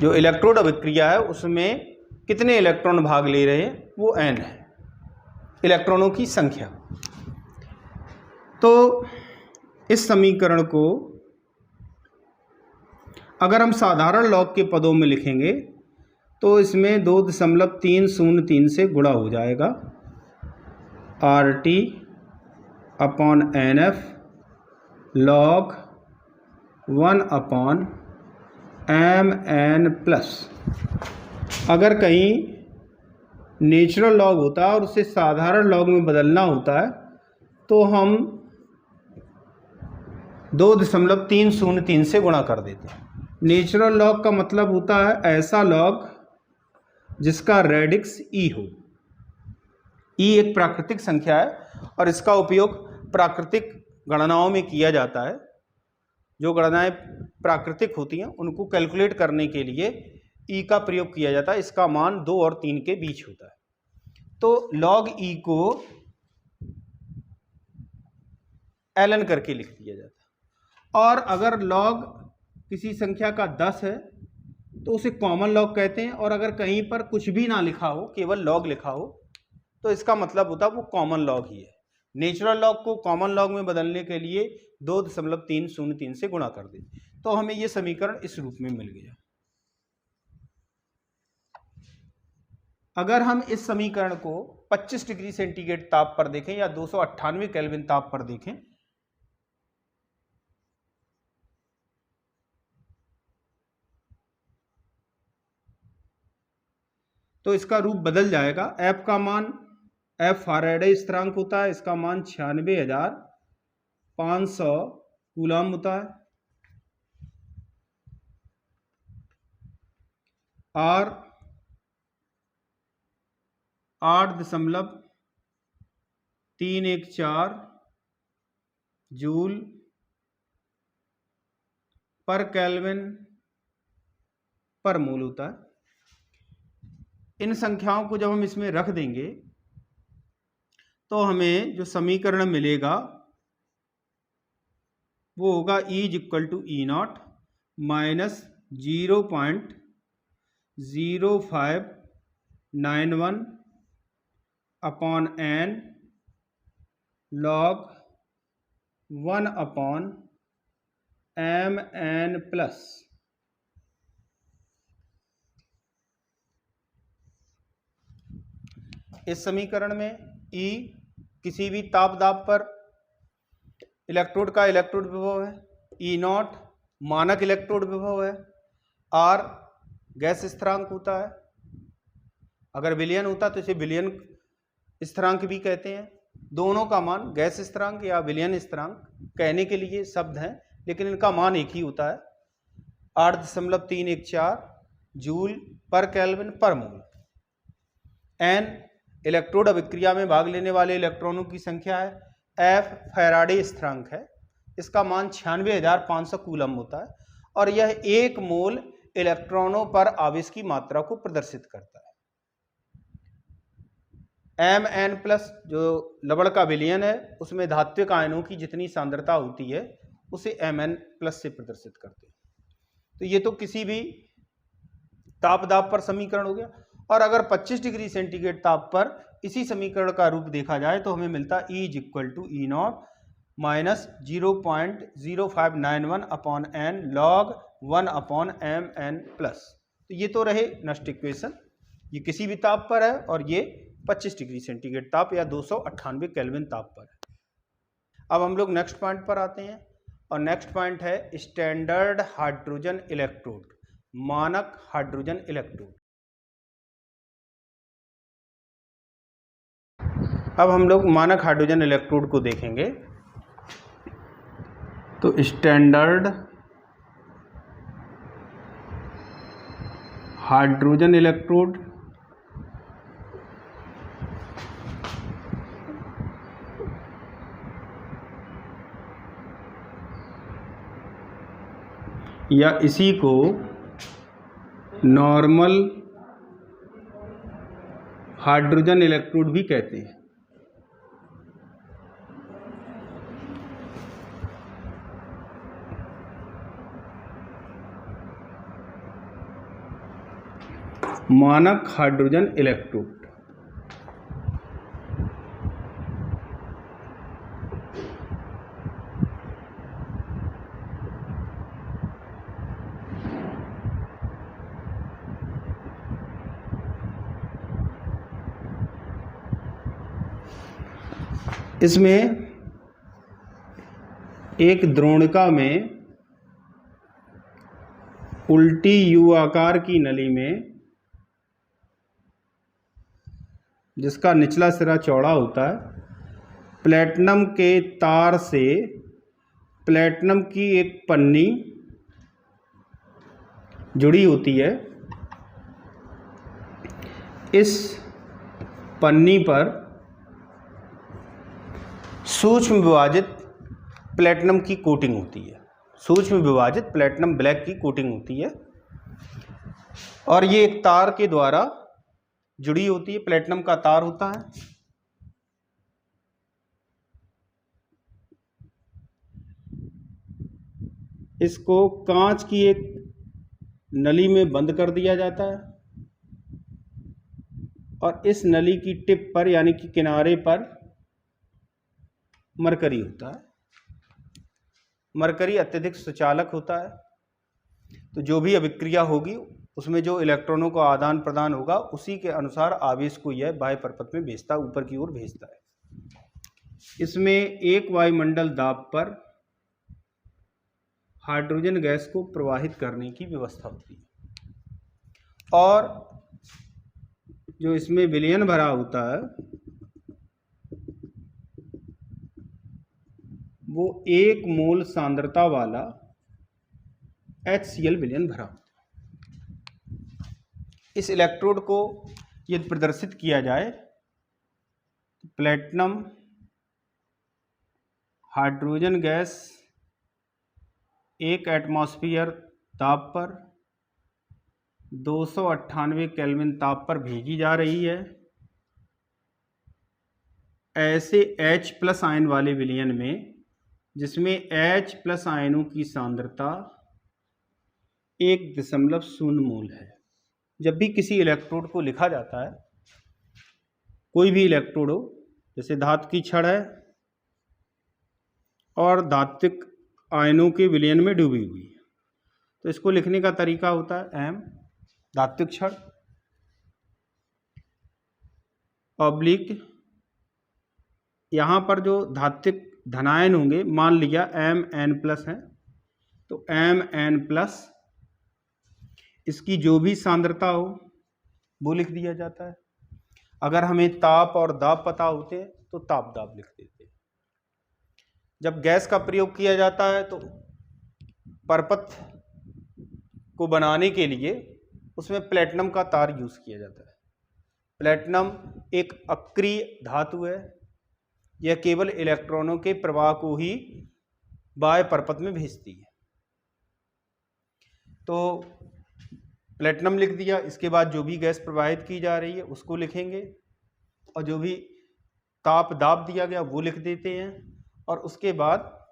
[SPEAKER 1] जो इलेक्ट्रोड अभिक्रिया है उसमें कितने इलेक्ट्रॉन भाग ले रहे हैं वो n है, इलेक्ट्रॉनों की संख्या। तो इस समीकरण को अगर हम साधारण लॉग के पदों में लिखेंगे तो इसमें 2.303 से गुणा हो जाएगा RT/NF log 1/m mn+। अगर कहीं नेचुरल लॉग होता है और उसे साधारण लॉग में बदलना होता है तो हम 2.303 से गुणा कर देते हैं। नेचुरल लॉग का मतलब होता है ऐसा लॉग जिसका रेडिक्स ई हो। ई एक प्राकृतिक संख्या है और इसका उपयोग प्राकृतिक गणनाओं में किया जाता है। जो गणनाएं प्राकृतिक होती हैं उनको कैलकुलेट करने के लिए ई का प्रयोग किया जाता है। इसका मान 2 और 3 के बीच होता है। तो log ई को ln करके लिख दिया जाता है। और अगर log किसी संख्या का 10 है तो उसे कॉमन लॉग कहते हैं। और अगर कहीं पर कुछ भी ना लिखा हो, केवल log लिखा हो, तो इसका मतलब होता है वो कॉमन लॉग ही है। नेचुरल लॉग को कॉमन लॉग में बदलने के लिए 2.303 से गुणा कर दें तो हमें ये समीकरण इस रूप में मिल गया। अगर हम इस समीकरण को 25 डिग्री सेंटीग्रेड ताप पर देखें या 298 केल्विन ताप पर देखें तो इसका रूप बदल जाएगा। F का मान, F फैराडे स्थिरांक होता है, इसका मान 96,500 कूलम होता है। R 8.314 जूल पर केल्विन पर मोल होता है। इन संख्याओं को जब हम इसमें रख देंगे तो हमें जो समीकरण मिलेगा वो होगा E = E0 minus 0.0591 upon n log 1 upon mn+। इस समीकरण में E किसी भी ताप दाब पर इलेक्ट्रोड का इलेक्ट्रोड विभव है, E0 मानक इलेक्ट्रोड विभव है, R गैस स्थिरांक होता है। अगर विलयन होता तो इसे विलयन स्थिरांक भी कहते हैं। दोनों का मान, गैस स्थिरांक या विलयन स्थिरांक कहने के लिए शब्द हैं लेकिन इनका मान एक ही होता है, 8.314 जूल पर केल्विन पर मोल। n इलेक्ट्रोड अभिक्रिया में भाग लेने वाले इलेक्ट्रॉनों की संख्या है, F फैराडे स्थिरांक है, इसका मान 96,500 कूलम होता है और यह 1 मोल इलेक्ट्रॉनों पर आवेश की मात्रा को प्रदर्शित करता है। Mn+ जो लवण का विलयन है उसमें धात्विक आयनों की जितनी सांद्रता होती है उसे Mn+ से प्रदर्शित करते हैं। तो ये तो किसी भी ताप दाब पर समीकरण हो गया। और अगर 25 डिग्री सेंटीग्रेड ताप पर इसी समीकरण का रूप देखा जाए तो हमें मिलता E = E0 minus 0.0591 upon n log 1 upon mn+। तो ये तो रहे नष्ट इक्वेशन, ये किसी भी ताप पर है और ये 25 डिग्री सेंटीग्रेड ताप या 298 केल्विन ताप पर है। अब हम लोग नेक्स्ट पॉइंट पर आते हैं और नेक्स्ट पॉइंट है स्टैंडर्ड हाइड्रोजन इलेक्ट्रोड, मानक हाइड्रोजन इलेक्ट्रोड। अब हम लोग मानक हाइड्रोजन इलेक्ट्रोड को देखेंगे। तो स्टैंडर्ड हाइड्रोजन इलेक्ट्रोड या इसी को नॉर्मल हाइड्रोजन इलेक्ट्रोड भी कहते हैं। मानक हाइड्रोजन इलेक्ट्रोड इसमें एक द्रोणिका में उल्टी यू आकार की नली में, जिसका निचला सिरा चौड़ा होता है, प्लेटिनम के तार से प्लेटिनम की एक पन्नी जुड़ी होती है। इस पन्नी पर सूक्ष्म विभाजित प्लेटिनम की कोटिंग होती है, सूक्ष्म विभाजित प्लेटिनम ब्लैक की कोटिंग होती है, और ये एक तार के द्वारा जुड़ी होती है, प्लेटिनम का तार होता है। इसको कांच की एक नली में बंद कर दिया जाता है और इस नली की टिप पर यानी कि किनारे पर मरकरी होता है। मरकरी अत्यधिक सुचालक होता है, तो जो भी अभिक्रिया होगी उसमें जो इलेक्ट्रॉनों का आदान प्रदान होगा उसी के अनुसार आवेश को यह बाह्य परपथ में भेजता है, ऊपर की ओर भेजता है। इसमें एक वायुमंडल दाब पर हाइड्रोजन गैस को प्रवाहित करने की व्यवस्था होती है, और जो इसमें विलयन भरा होता है वो 1 मोल सांद्रता वाला HCl विलयन भरा होता है। इस इलेक्ट्रोड को यदि प्रदर्शित किया जाए तो प्लेटिनम हाइड्रोजन गैस 1 एटमॉस्फेयर ताप पर 298 केल्विन ताप पर भेजी जा रही है। ऐसे H+ आयन वाले विलयन में, जिसमें H+ आयनों की सांद्रता 1.0 मोल है, जब भी किसी इलेक्ट्रोड को लिखा जाता है, कोई भी इलेक्ट्रोड हो, जैसे धातु की छड़ है और धात्विक आयनों के विलयन में डूबी हुई है, तो इसको लिखने का तरीका होता है M धात्विक छड़ ऑब्लिक, यहाँ पर जो धात्विक धनायन होंगे, मान लिया Mn+ है, तो Mn+, इसकी जो भी सांद्रता हो वो लिख दिया जाता है। अगर हमें ताप और दाब पता होते हैं तो ताप दाब लिख देते हैं। जब गैस का प्रयोग किया जाता है तो परपथ को बनाने के लिए उसमें प्लेटिनम का तार यूज किया जाता है। प्लेटिनम एक अक्रिय धातु है, यह केवल इलेक्ट्रॉनों के प्रवाह को ही बाह्य परपथ में भेजती है। तो प्लेटिनम लिख दिया, इसके बाद जो भी गैस प्रवाहित की जा रही है उसको लिखेंगे, और जो भी ताप दाब दिया गया वो लिख देते हैं, और उसके बाद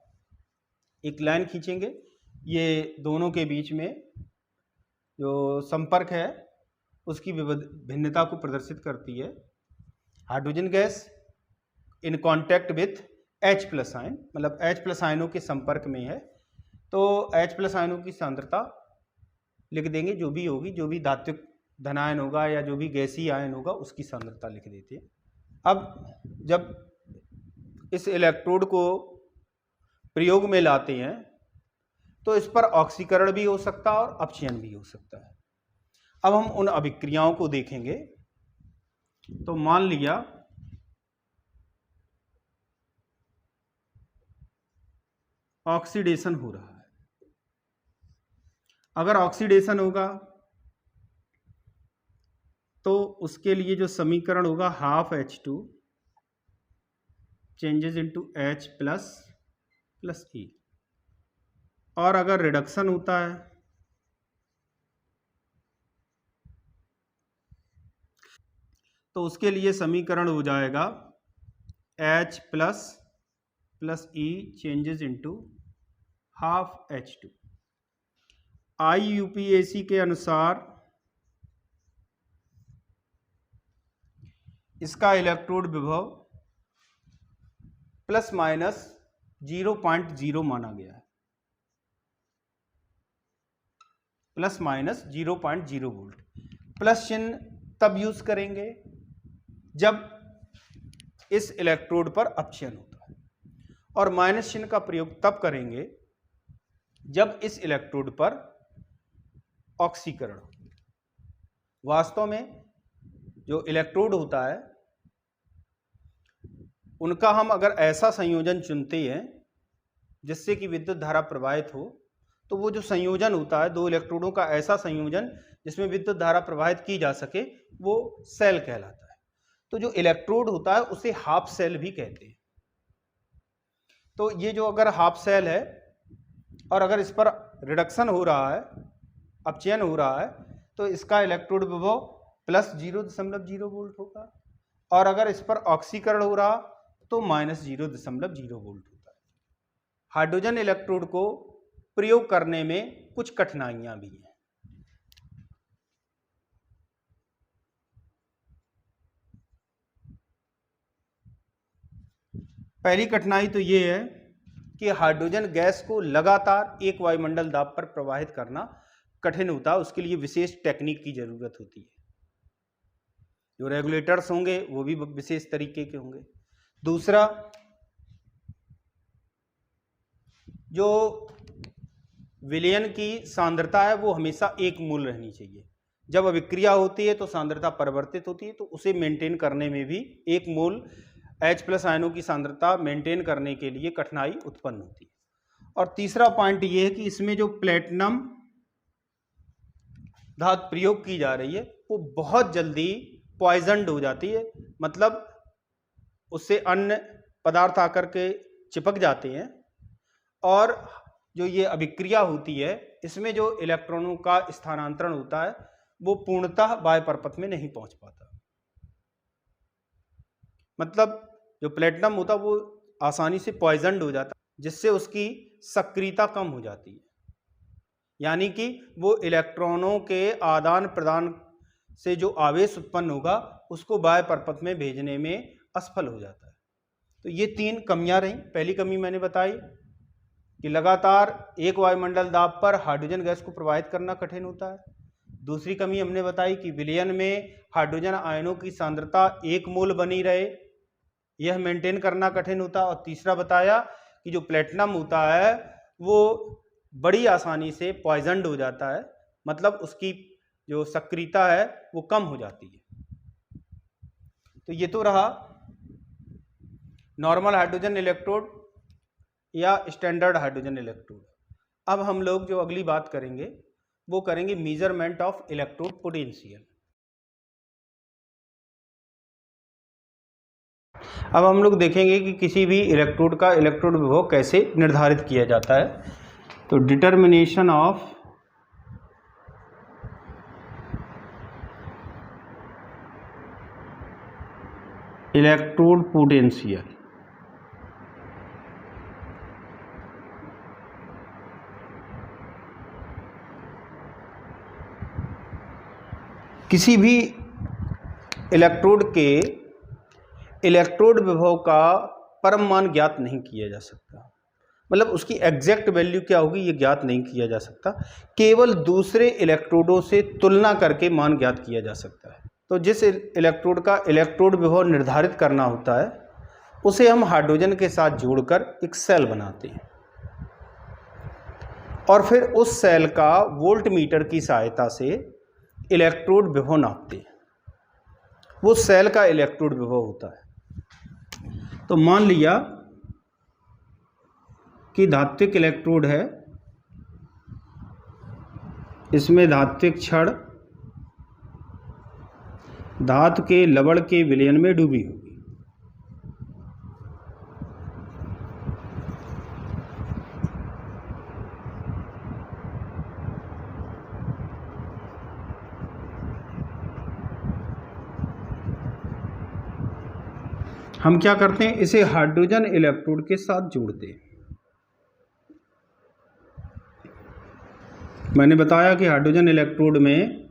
[SPEAKER 1] एक लाइन खींचेंगे। ये दोनों के बीच में जो संपर्क है उसकी भिन्नता को प्रदर्शित करती है। Hydrogen gas in contact with H+ ion, मतलब H+ आयनों के संपर्क में है, तो H+ आयनों की सांद्रता लिख देंगे, जो भी होगी, जो भी धात्विक धनायन होगा या जो भी गैसीय आयन होगा उसकी सांद्रता लिख देते हैं। अब जब इस इलेक्ट्रोड को प्रयोग में लाते हैं तो इस पर ऑक्सीकरण भी हो सकता है और अपचयन भी हो सकता है। अब हम उन अभिक्रियाओं को देखेंगे। तो मान लिया ऑक्सीडेशन हो रहा है, अगर ऑक्सीडेशन होगा तो उसके लिए जो समीकरण होगा ½ H2 changes into H+ E, और अगर रिडक्शन होता है तो उसके लिए समीकरण हो जाएगा H+ E changes into ½ H2। IUPAC के अनुसार इसका इलेक्ट्रोड विभव ±0.0 माना गया है, ±0.0 वोल्ट। प्लस चिन्ह तब यूज करेंगे जब इस इलेक्ट्रोड पर अपचयन होता है, और माइनस चिन्ह का प्रयोग तब करेंगे जब इस इलेक्ट्रोड पर ऑक्सीकरण। वास्तव में जो इलेक्ट्रोड होता है उनका हम अगर ऐसा संयोजन चुनते हैं जिससे कि विद्युत धारा प्रवाहित हो, तो वो जो संयोजन होता है दो इलेक्ट्रोडों का ऐसा संयोजन जिसमें विद्युत धारा प्रवाहित की जा सके, वो सेल कहलाता है। तो जो इलेक्ट्रोड होता है उसे हाफ सेल भी कहते हैं। तो ये जो अगर हाफ सेल है और अगर इस पर रिडक्शन हो रहा है, अपचयन हो रहा है, तो इसका इलेक्ट्रोड विभव प्लस 0.0 वोल्ट होगा, और अगर इस पर ऑक्सीकरण हो रहा तो माइनस 0.0 वोल्ट होता है। हाइड्रोजन इलेक्ट्रोड को प्रयोग करने में कुछ कठिनाइयां भी हैं। पहली कठिनाई तो ये है कि हाइड्रोजन गैस को लगातार एक वायुमंडल दाब पर प्रवाहित करना कठिन होता है। उसके लिए विशेष टेक्निक की जरूरत होती है। जो रेगुलेटर्स होंगे वो भी विशेष तरीके के होंगे। दूसरा, जो विलयन की सांद्रता है वो हमेशा एक मूल रहनी चाहिए। जब अभिक्रिया होती है तो सांद्रता परिवर्तित होती है, तो उसे मेंटेन करने में भी एक मूल H+ आयनों की सांद्रता मेंटेन करने के लिए कठिनाई उत्पन्न होती है। और तीसरा पॉइंट ये है कि इसमें जो प्लेटिनम धातु प्रयोग की जा रही है वो बहुत जल्दी पॉइजन्ड हो जाती है, मतलब उससे अन्य पदार्थ आकर के चिपक जाते हैं, और जो ये अभिक्रिया होती है इसमें जो इलेक्ट्रॉनों का स्थानांतरण होता है वो पूर्णतः बाह्य परपथ में नहीं पहुंच पाता। मतलब जो प्लेटिनम होता है वो आसानी से पॉइजन्ड हो जाता है, जिससे उसकी सक्रियता कम हो जाती है, यानी कि वो इलेक्ट्रॉनों के आदान प्रदान से जो आवेश उत्पन्न होगा उसको बाह्य परपथ में भेजने में असफल हो जाता है। तो ये 3 कमियां रहीं। पहली कमी मैंने बताई कि लगातार एक वायुमंडल दाब पर हाइड्रोजन गैस को प्रवाहित करना कठिन होता है। दूसरी कमी हमने बताई कि विलयन में हाइड्रोजन आयनों की सांद्रता एक मोल बनी रहे, यह मेंटेन करना कठिन होता है। और तीसरा बताया कि जो प्लेटिनम होता है वो बड़ी आसानी से पॉइजन्ड हो जाता है, मतलब उसकी जो सक्रियता है वो कम हो जाती है। तो ये तो रहा नॉर्मल हाइड्रोजन इलेक्ट्रोड या स्टैंडर्ड हाइड्रोजन इलेक्ट्रोड। अब हम लोग जो अगली बात करेंगे वो करेंगे मेजरमेंट ऑफ इलेक्ट्रोड पोटेंशियल। अब हम लोग देखेंगे कि किसी भी इलेक्ट्रोड का इलेक्ट्रोड विभव कैसे निर्धारित किया जाता है। तो डिटर्मिनेशन ऑफ इलेक्ट्रोड पोटेंशियल। किसी भी इलेक्ट्रोड के इलेक्ट्रोड विभव का परम मान ज्ञात नहीं किया जा सकता, मतलब उसकी एग्जैक्ट वैल्यू क्या होगी ये ज्ञात नहीं किया जा सकता। केवल दूसरे इलेक्ट्रोडों से तुलना करके मान ज्ञात किया जा सकता है। तो जिस इलेक्ट्रोड का इलेक्ट्रोड विभव निर्धारित करना होता है उसे हम हाइड्रोजन के साथ जोड़कर एक सेल बनाते हैं, और फिर उस सेल का वोल्टमीटर की सहायता से इलेक्ट्रोड विभव नापते हैं। वो सेल का इलेक्ट्रोड विभव होता है। तो मान लिया कि धात्विक इलेक्ट्रोड है, इसमें धात्विक छड़ धातु के लवण के विलयन में डूबी होगी। हम क्या करते हैं, इसे हाइड्रोजन इलेक्ट्रोड के साथ जोड़ते हैं। मैंने बताया कि हाइड्रोजन इलेक्ट्रोड में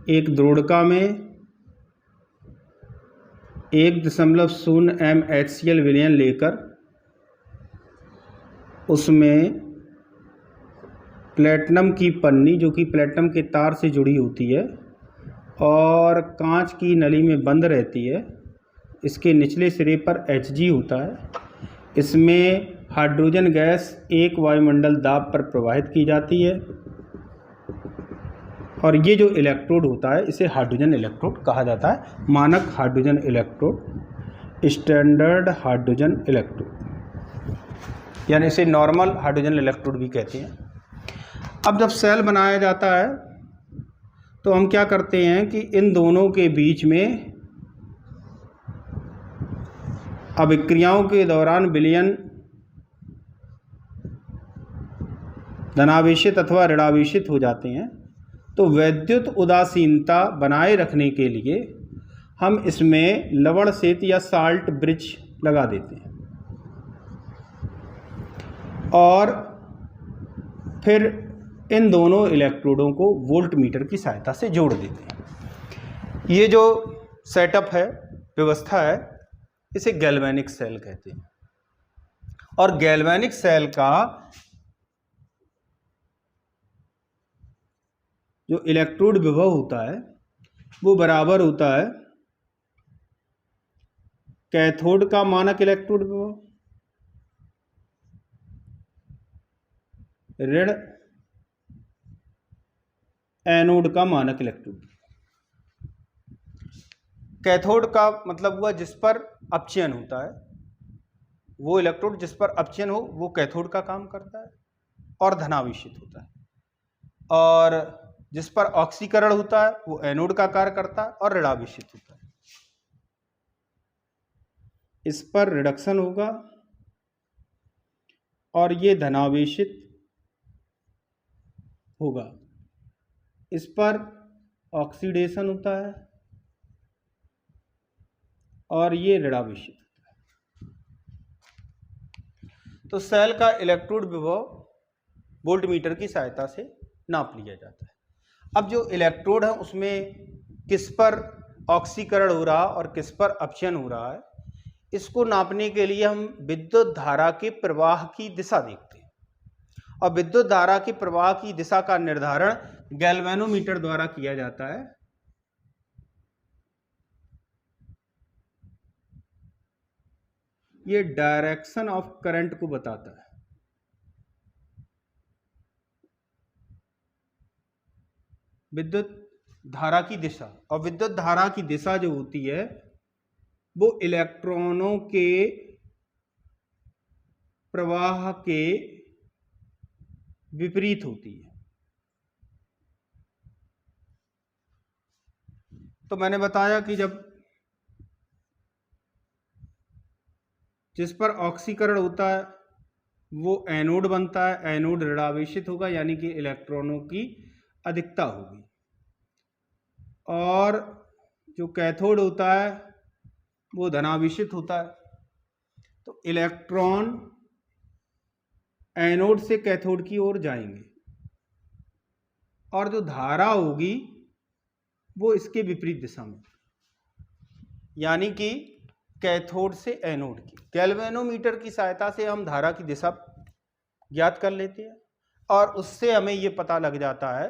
[SPEAKER 1] एक द्रोणिका में 1.0 MHCl विलयन लेकर उसमें प्लेटिनम की पन्नी जो कि प्लेटिनम के तार से जुड़ी होती है और कांच की नली में बंद रहती है, इसके निचले सिरे पर Hg होता है। इसमें हाइड्रोजन गैस एक वायुमंडल दाब पर प्रवाहित की जाती है और ये जो इलेक्ट्रोड होता है इसे हाइड्रोजन इलेक्ट्रोड कहा जाता है, मानक hydrogen electrode, standard hydrogen electrode, यानी इसे नॉर्मल हाइड्रोजन इलेक्ट्रोड भी कहते हैं। अब जब सेल बनाया जाता है तो हम क्या करते हैं कि इन दोनों के बीच में अभिक्रियाओं के दौरान विलयन धनावेशित अथवा ऋणावेशित हो जाते हैं, तो वैद्युत उदासीनता बनाए रखने के लिए हम इसमें लवण सेतु या साल्ट ब्रिज लगा देते हैं और फिर इन दोनों इलेक्ट्रोडों को वोल्ट मीटर की सहायता से जोड़ देते हैं। ये जो सेटअप है, व्यवस्था है, इसे गैल्वेनिक सेल कहते हैं। और गैल्वेनिक सेल का जो इलेक्ट्रोड विभव होता है वो बराबर होता है कैथोड का मानक इलेक्ट्रोड विभव ऋण एनोड का मानक इलेक्ट्रोड। कैथोड का मतलब हुआ जिस पर अपचयन होता है, वो इलेक्ट्रोड जिस पर अपचयन हो वो कैथोड का काम करता है और धनावेशित होता है, और जिस पर ऑक्सीकरण होता है वो एनोड का कार्य करता है और ऋणावेशित होता है। इस पर रिडक्शन होगा और ये धनावेशित होगा, इस पर ऑक्सीडेशन होता है और ये ऋणावेशित होता है। तो सेल का इलेक्ट्रोड विभव वोल्ट मीटर की सहायता से नाप लिया जाता है। अब जो इलेक्ट्रोड है उसमें किस पर ऑक्सीकरण हो रहा और किस पर अपचयन हो रहा है, इसको नापने के लिए हम विद्युत धारा के प्रवाह की दिशा देखते हैं, और विद्युत धारा के प्रवाह की दिशा का निर्धारण गैल्वेनोमीटर द्वारा किया जाता है। ये डायरेक्शन ऑफ करंट को बताता है। विद्युत धारा की दिशा, और विद्युत धारा की दिशा जो होती है वो इलेक्ट्रॉनों के प्रवाह के विपरीत होती है। तो मैंने बताया कि जब जिस पर ऑक्सीकरण होता है वो एनोड बनता है, एनोड ऋणावेशित होगा यानी कि इलेक्ट्रॉनों की अधिकता होगी, और जो कैथोड होता है वो धनावेशित होता है। तो इलेक्ट्रॉन एनोड से कैथोड की ओर जाएंगे और जो धारा होगी वो इसके विपरीत दिशा में, यानी कि कैथोड से एनोड की। गैल्वेनोमीटर की सहायता से हम धारा की दिशा ज्ञात कर लेते हैं और उससे हमें ये पता लग जाता है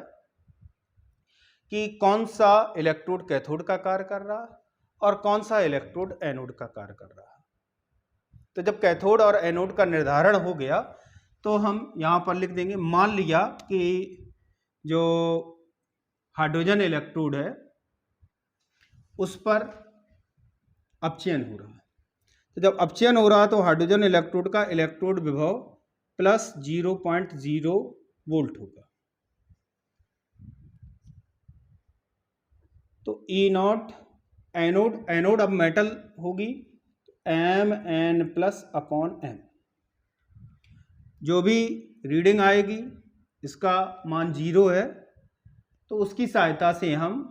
[SPEAKER 1] कि कौन सा इलेक्ट्रोड कैथोड का कार्य कर रहा है और कौन सा इलेक्ट्रोड एनोड का कार्य कर रहा है। तो जब कैथोड और एनोड का निर्धारण हो गया तो हम यहाँ पर लिख देंगे, मान लिया कि जो हाइड्रोजन इलेक्ट्रोड है उस पर अपचयन हो रहा है। तो जब अपचयन हो रहा है तो हाइड्रोजन इलेक्ट्रोड का इलेक्ट्रोड विभव प्लस 0.0 वोल्ट होगा। तो ई नॉट एनोड, एनोड अब मेटल होगी, Mn प्लस अपॉन एम। जो भी रीडिंग आएगी इसका मान 0 है, तो उसकी सहायता से हम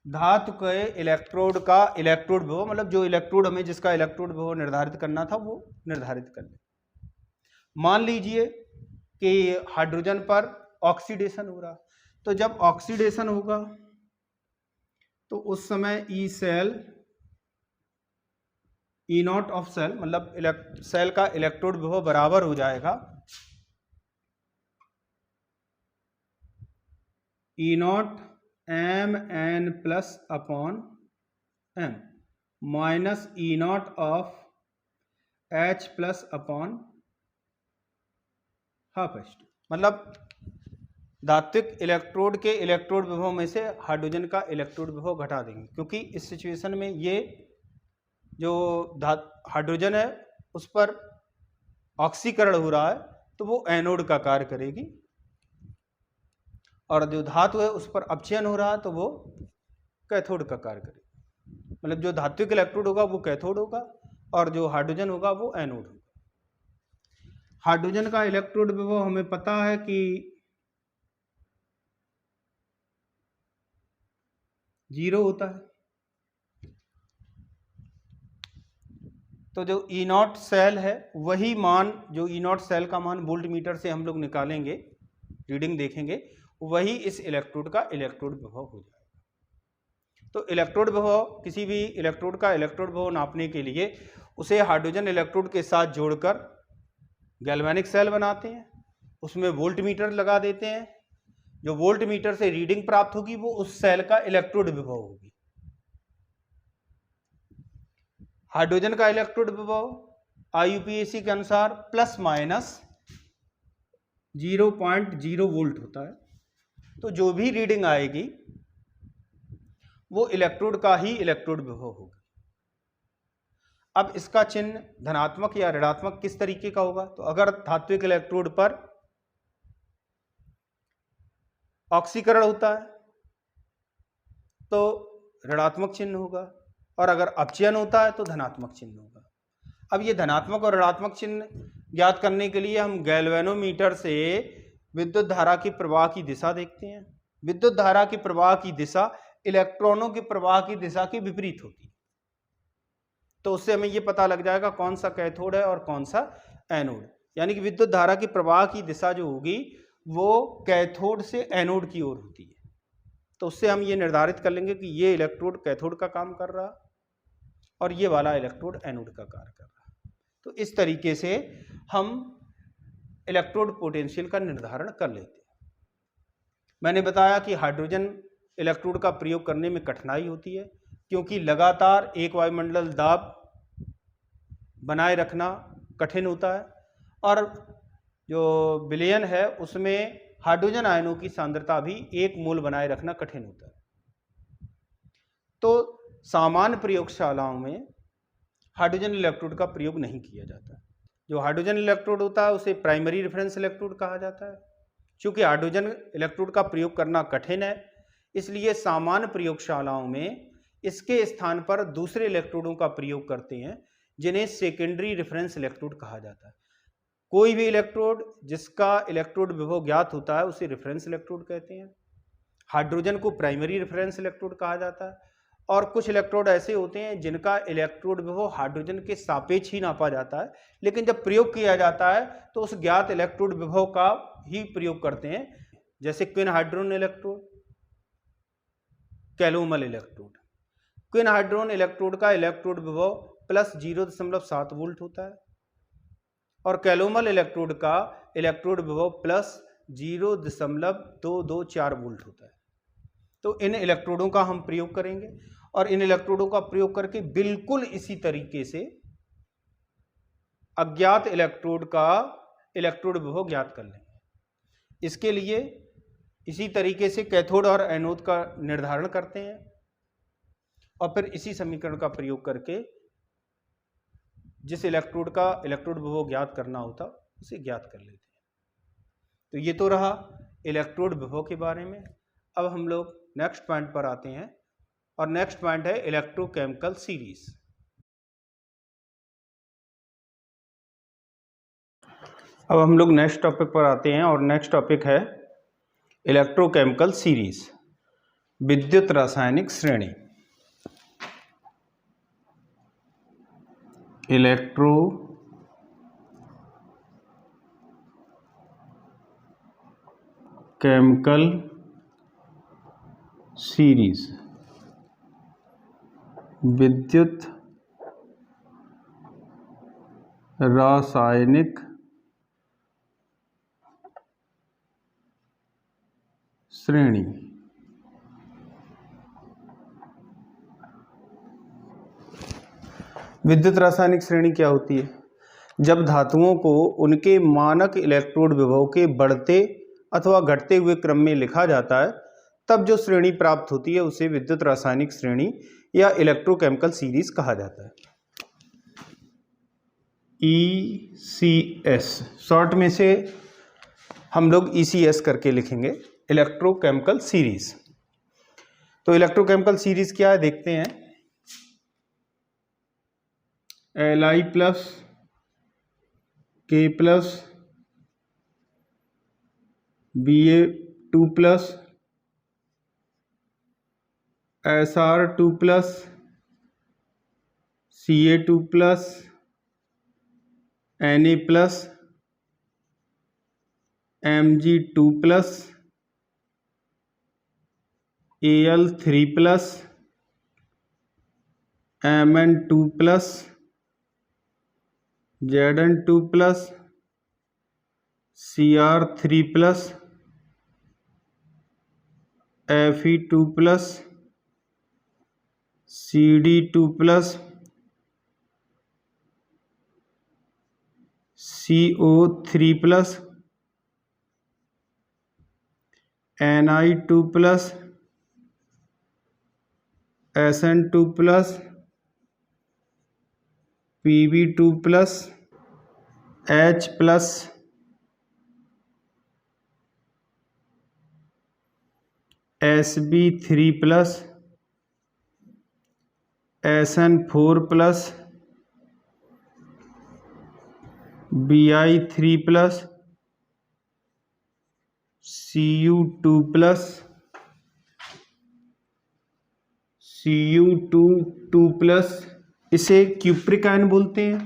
[SPEAKER 1] धातु के इलेक्ट्रोड का इलेक्ट्रोड विभव, मतलब जो इलेक्ट्रोड हमें जिसका इलेक्ट्रोड विभव निर्धारित करना था वो निर्धारित कर लें। मान लीजिए कि हाइड्रोजन पर ऑक्सीडेशन हो रहा, तो जब ऑक्सीडेशन होगा तो उस समय E cell, E naught of cell, मतलब सेल का इलेक्ट्रोड विभव बराबर हो जाएगा E naught Mn plus upon M minus E naught of H plus upon half H2। मतलब धात्विक इलेक्ट्रोड के इलेक्ट्रोड विभव में से हाइड्रोजन का इलेक्ट्रोड विभव घटा देंगे, क्योंकि इस सिचुएशन में ये जो हाइड्रोजन है उस पर ऑक्सीकरण हो रहा है तो वो एनोड का कार्य करेगी, और जो धातु है उस पर अपचयन हो रहा है तो वो कैथोड का कार्य करेगी। मतलब जो धात्विक इलेक्ट्रोड होगा वो कैथोड होगा और जो हाइड्रोजन होगा वो एनोड होगा। हाइड्रोजन का इलेक्ट्रोड विभव हमें पता है कि 0 होता है। तो जो E0 सेल है वही मान, जो E0 सेल का मान वोल्ट मीटर से हम लोग निकालेंगे, रीडिंग देखेंगे, वही इस इलेक्ट्रोड का इलेक्ट्रोड विभव हो जाएगा। तो इलेक्ट्रोड विभव, किसी भी इलेक्ट्रोड का इलेक्ट्रोड विभव नापने के लिए उसे हाइड्रोजन इलेक्ट्रोड के साथ जोड़कर गैल्वेनिक सेल बनाते हैं, उसमें वोल्ट मीटर लगा देते हैं। जो वोल्ट मीटर से रीडिंग प्राप्त होगी वो उस सेल का इलेक्ट्रोड विभव होगी। हाइड्रोजन का इलेक्ट्रोड विभव IUPAC के अनुसार प्लस माइनस 0.0 वोल्ट होता है। तो जो भी रीडिंग आएगी वो इलेक्ट्रोड का ही इलेक्ट्रोड विभव होगा। अब इसका चिन्ह धनात्मक या ऋणात्मक किस तरीके का होगा? तो अगर धात्विक इलेक्ट्रोड पर ऑक्सीकरण होता है तो ऋणात्मक चिन्ह होगा, और अगर अपचयन होता है तो धनात्मक चिन्ह होगा। अब ये धनात्मक और ऋणात्मक चिन्ह ज्ञात करने के लिए हम गैल्वेनोमीटर से विद्युत धारा की प्रवाह की दिशा देखते हैं। विद्युत धारा की प्रवाह की दिशा इलेक्ट्रॉनों की प्रवाह की दिशा के विपरीत होती है, तो उससे हमें ये पता लग जाएगा कौन सा कैथोड है और कौन सा एनोड। यानी कि विद्युत धारा की प्रवाह की दिशा जो होगी वो कैथोड से एनोड की ओर होती है। तो उससे हम ये निर्धारित कर लेंगे कि ये इलेक्ट्रोड कैथोड का काम कर रहा और ये वाला इलेक्ट्रोड एनोड का कार्य कर रहा। तो इस तरीके से हम इलेक्ट्रोड पोटेंशियल का निर्धारण कर लेते हैं। मैंने बताया कि हाइड्रोजन इलेक्ट्रोड का प्रयोग करने में कठिनाई होती है, क्योंकि लगातार एक वायुमंडल दाब बनाए रखना कठिन होता है, और जो विलयन है उसमें हाइड्रोजन आयनों की सांद्रता भी 1 मोल बनाए रखना कठिन होता है। तो सामान्य प्रयोगशालाओं में हाइड्रोजन इलेक्ट्रोड का प्रयोग नहीं किया जाता। जो हाइड्रोजन इलेक्ट्रोड होता है उसे प्राइमरी रेफरेंस इलेक्ट्रोड कहा जाता है। चूंकि हाइड्रोजन इलेक्ट्रोड का प्रयोग करना कठिन है, इसलिए सामान्य प्रयोगशालाओं में इसके स्थान पर दूसरे इलेक्ट्रोडों का प्रयोग करते हैं, जिन्हें सेकेंडरी रेफरेंस इलेक्ट्रोड कहा जाता है। कोई भी इलेक्ट्रोड जिसका इलेक्ट्रोड विभव ज्ञात होता है उसे रेफरेंस इलेक्ट्रोड कहते हैं। हाइड्रोजन को प्राइमरी रेफरेंस इलेक्ट्रोड कहा जाता है, और कुछ इलेक्ट्रोड ऐसे होते हैं जिनका इलेक्ट्रोड विभव हाइड्रोजन के सापेक्ष ही नापा जाता है, लेकिन जब प्रयोग किया जाता है तो उस ज्ञात इलेक्ट्रोड विभव का ही प्रयोग करते हैं, जैसे quinhydrone electrode, calomel electrode. Quinhydrone electrode का इलेक्ट्रोड विभव प्लस 0.7 वोल्ट होता है, और कैलोमल इलेक्ट्रोड का इलेक्ट्रोड विभव प्लस 0.224 वोल्ट होता है। तो इन इलेक्ट्रोडों का हम प्रयोग करेंगे, और इन इलेक्ट्रोडों का प्रयोग करके बिल्कुल इसी तरीके से अज्ञात इलेक्ट्रोड का इलेक्ट्रोड विभव ज्ञात कर लेंगे। इसके लिए इसी तरीके से कैथोड और एनोड का निर्धारण करते हैं, और फिर इसी समीकरण का प्रयोग करके जिस इलेक्ट्रोड का इलेक्ट्रोड विभव ज्ञात करना होता उसे ज्ञात कर लेते हैं। तो ये तो रहा इलेक्ट्रोड विभव के बारे में। अब हम लोग नेक्स्ट पॉइंट पर आते हैं, और नेक्स्ट पॉइंट है इलेक्ट्रोकेमिकल सीरीज। अब हम लोग नेक्स्ट टॉपिक पर आते हैं, और नेक्स्ट टॉपिक है इलेक्ट्रोकेमिकल सीरीज, विद्युत रासायनिक श्रेणी। इलेक्ट्रो केमिकल सीरीज, विद्युत रासायनिक श्रेणी। विद्युत रासायनिक श्रेणी क्या होती है? जब धातुओं को उनके मानक इलेक्ट्रोड विभव के बढ़ते अथवा घटते हुए क्रम में लिखा जाता है, तब जो श्रेणी प्राप्त होती है उसे विद्युत रासायनिक श्रेणी या इलेक्ट्रोकेमिकल सीरीज कहा जाता है। ECS शॉर्ट में से हम लोग ECS करके लिखेंगे, इलेक्ट्रोकेमिकल सीरीज। तो इलेक्ट्रोकेमिकल सीरीज क्या है देखते हैं। Li plus K plus Ba2 plus Sr2 plus Ca2 plus Na plus Mg2 plus Al3 plus Mn2 plus Zn2 plus Cr3 plus Fe2 plus Cd2 plus CO3 plus Ni2 plus Sn2 plus Pb2 plus H plus Sb3 plus Sn4 plus Bi3 plus Cu2 plus Cu2 plus, इसे cupric ion बोलते हैं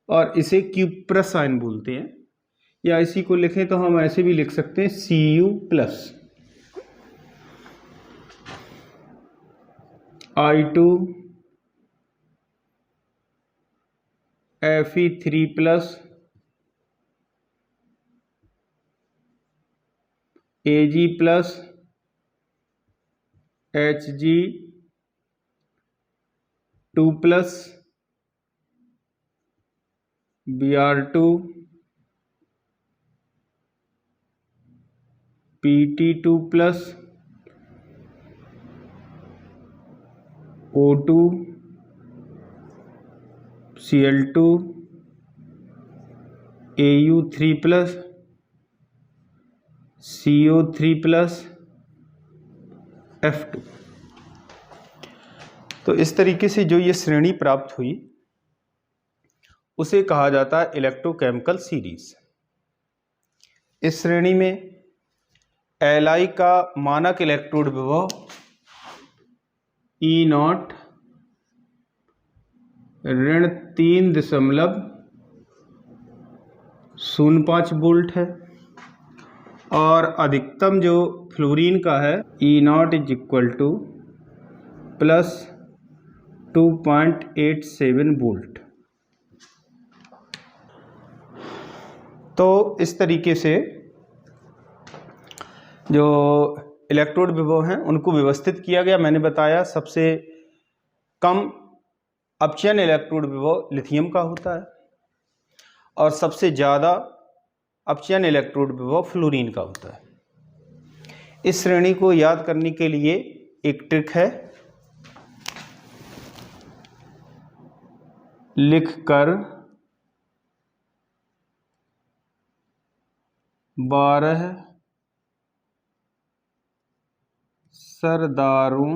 [SPEAKER 1] और इसे cuprous ion बोलते हैं, या इसी को लिखें तो हम ऐसे भी लिख सकते हैं Cu plus I2 Fe3 plus Ag plus Hg2 plus Br2 Pt2 plus O2 Cl2 Au3 plus CO3 plus F2। तो इस तरीके से जो ये श्रेणी प्राप्त हुई उसे कहा जाता है इलेक्ट्रोकेमिकल सीरीज। इस श्रेणी में Li का मानक इलेक्ट्रोड विभव E0 ऋण 3.05 वोल्ट है और अधिकतम जो फ्लोरीन का है E0 is equal two plus 2.87 volt. तो इस तरीके से जो इलेक्ट्रोड विभव हैं उनको व्यवस्थित किया गया। मैंने बताया सबसे कम अपचयन इलेक्ट्रोड विभव लिथियम का होता है और सबसे ज़्यादा अपचयन इलेक्ट्रोड विभव फ्लोरीन का होता है। इस श्रेणी को याद करने के लिए एक ट्रिक है, लिखकर 12 सरदारों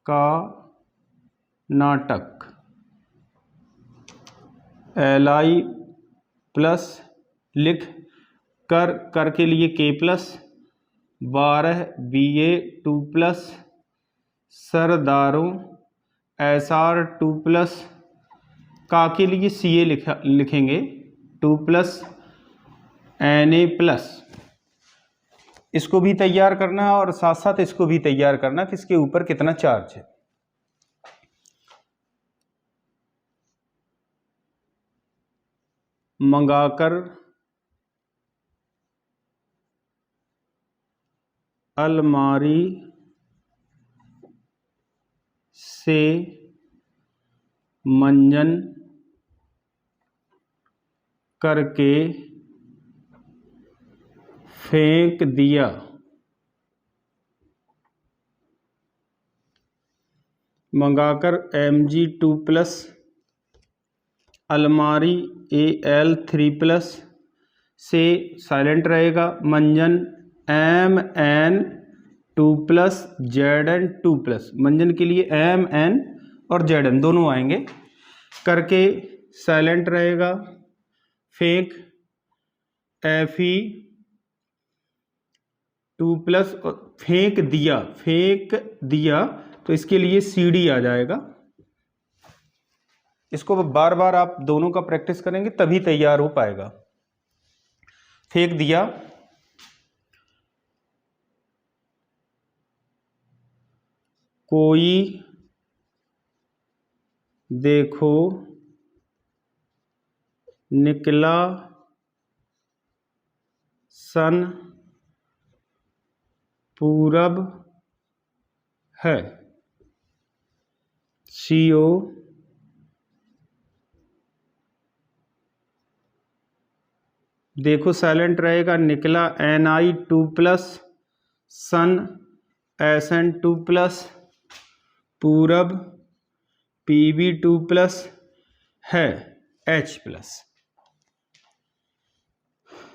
[SPEAKER 1] का नाटक Li प्लस लिख कर के लिए K प्लस 12 Ba2 प्लस सरदारों Sr2 प्लस का के लिए Ca लिखेंगे 2 प्लस Na प्लस। इसको भी तैयार करना है और साथ साथ इसको भी तैयार करना कि इसके ऊपर कितना चार्ज है। मंगाकर अलमारी से मंजन करके फेंक दिया। मंगाकर Mg2+, अलमारी Al3+ से साइलेंट रहेगा। मंजन Mn2+, Zn2+, मंजन के लिए Mn और Zn दोनों आएंगे, करके साइलेंट रहेगा। फेंक Fe2+, फेंक दिया तो इसके लिए CD आ जाएगा। इसको बार बार आप दोनों का प्रैक्टिस करेंगे तभी तैयार हो पाएगा। फेंक दिया, कोई देखो निकला सन पूरब है। CO देखो साइलेंट रहेगा। निकला Ni2+, सन Sn2+, पूरब Pb2+ है H+।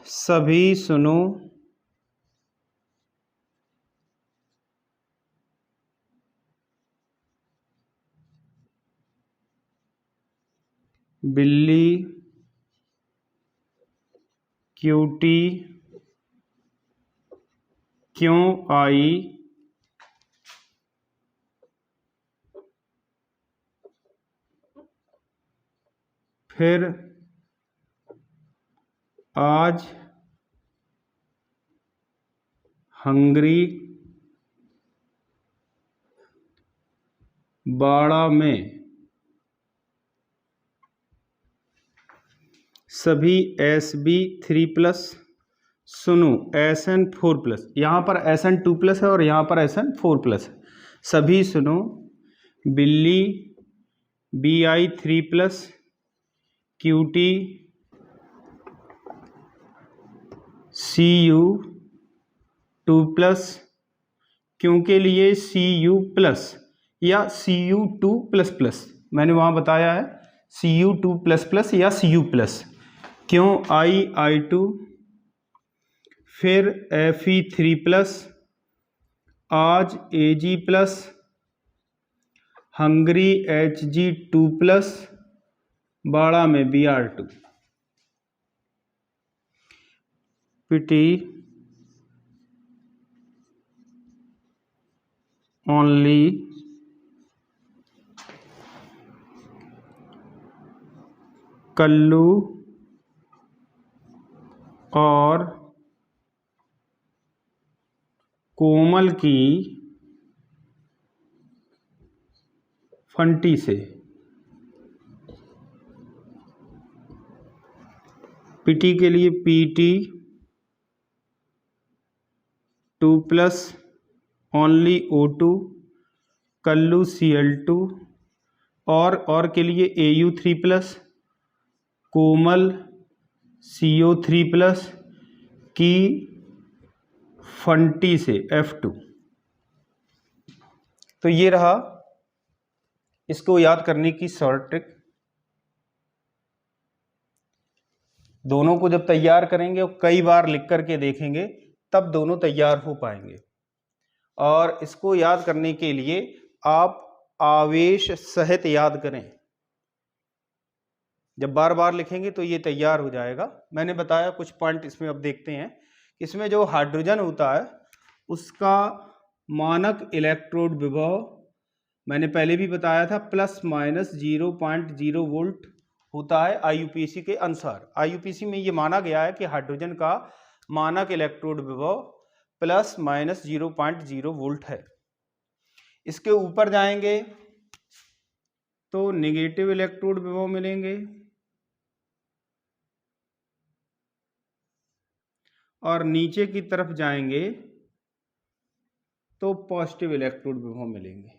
[SPEAKER 1] सभी सुनो बिल्ली क्यूटी क्यों आई, फिर आज हंगरी बाड़ा में सभी Sb3+, सुनो Sn4+, यहाँ पर Sn2+ है और यहाँ पर Sn4+ है। सभी सुनो बिल्ली Bi3+, क्यूटी Cu2+, क्यों के लिए Cu+ या Cu2++, मैंने वहाँ बताया है Cu2++ या Cu+। क्यों I2, फिर Fe3+, आज Ag+, हंगरी Hg2+, बाड़ा में Br2। पिटी ओनली कल्लू और कोमल की फंटी से। पिटी के लिए Pt2+, only O2, Kullu Cl2, और के लिए Au3+, कोमल CO3+ की फंटी से F2। तो ये रहा इसको याद करने की शॉर्ट ट्रिक। दोनों को जब तैयार करेंगे और कई बार लिख करके देखेंगे तब दोनों तैयार हो पाएंगे। और इसको याद करने के लिए आप आवेश सहित याद करें। जब बार बार लिखेंगे तो ये तैयार हो जाएगा। मैंने बताया कुछ पॉइंट इसमें अब देखते हैं। इसमें जो हाइड्रोजन होता है उसका मानक इलेक्ट्रोड विभव मैंने पहले भी बताया था ±0.0 वोल्ट होता है IUPAC के अनुसार। IUPAC में ये माना गया है कि हाइड्रोजन का मानक इलेक्ट्रोड विभव ±0.0 वोल्ट है। इसके ऊपर जाएंगे तो नेगेटिव इलेक्ट्रोड विभव मिलेंगे और नीचे की तरफ जाएंगे तो पॉजिटिव इलेक्ट्रोड विभव मिलेंगे।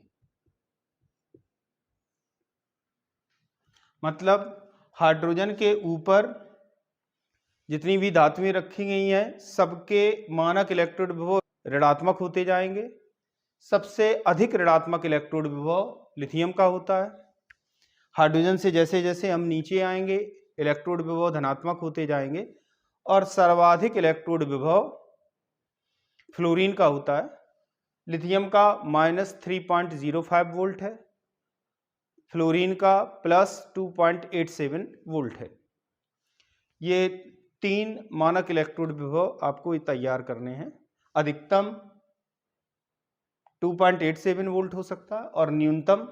[SPEAKER 1] मतलब हाइड्रोजन के ऊपर जितनी भी धातुएं रखी गई हैं सबके मानक इलेक्ट्रोड विभव ऋणात्मक होते जाएंगे। सबसे अधिक ऋणात्मक इलेक्ट्रोड विभव लिथियम का होता है। हाइड्रोजन से जैसे जैसे हम नीचे आएंगे इलेक्ट्रोड विभव धनात्मक होते जाएंगे और सर्वाधिक इलेक्ट्रोड विभव फ्लोरीन का होता है। लिथियम का -3.05 वोल्ट है, फ्लोरीन का +2.87 वोल्ट है। ये 3 मानक इलेक्ट्रोड विभव आपको तैयार करने हैं। अधिकतम 2.87 वोल्ट हो सकता है और न्यूनतम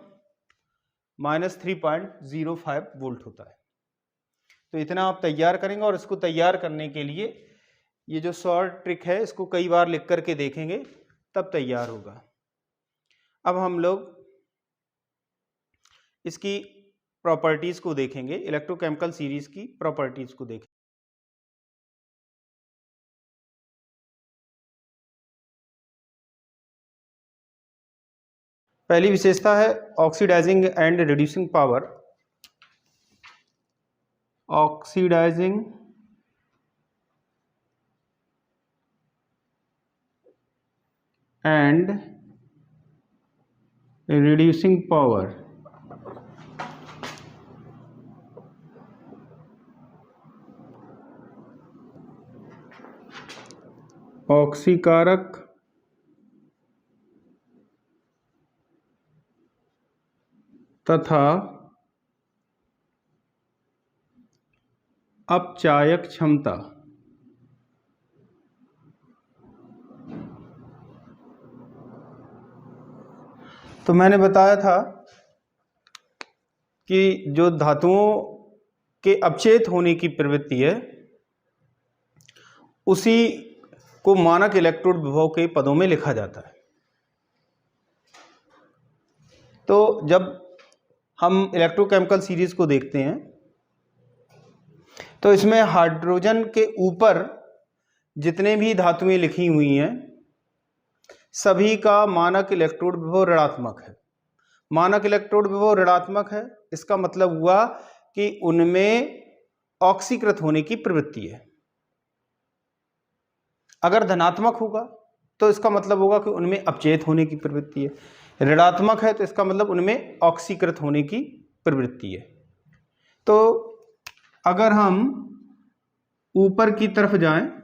[SPEAKER 1] -3.05 वोल्ट होता है। तो इतना आप तैयार करेंगे और इसको तैयार करने के लिए ये जो शॉर्ट ट्रिक है इसको कई बार लिख करके देखेंगे तब तैयार होगा। अब हम लोग इसकी प्रॉपर्टीज को देखेंगे, इलेक्ट्रोकेमिकल सीरीज की प्रॉपर्टीज को देखेंगे। पहली विशेषता है oxidising and reducing power. Oxidising and reducing power. ऑक्सीकारक तथा अपचायक क्षमता। तो मैंने बताया था कि जो धातुओं के अपचेत होने की प्रवृत्ति है उसी को मानक इलेक्ट्रोड विभव के पदों में लिखा जाता है। तो जब हम इलेक्ट्रोकेमिकल सीरीज को देखते हैं तो इसमें हाइड्रोजन के ऊपर जितने भी धातुएं लिखी हुई हैं सभी का मानक इलेक्ट्रोड विभव ऋणात्मक है। मानक इलेक्ट्रोड विभव ऋणात्मक है, इसका मतलब हुआ कि उनमें ऑक्सीकृत होने की प्रवृत्ति है। अगर धनात्मक होगा तो इसका मतलब होगा कि उनमें अपचेत होने की प्रवृत्ति है। ऋणात्मक है तो इसका मतलब उनमें ऑक्सीकृत होने की प्रवृत्ति है। तो अगर हम ऊपर की तरफ जाएं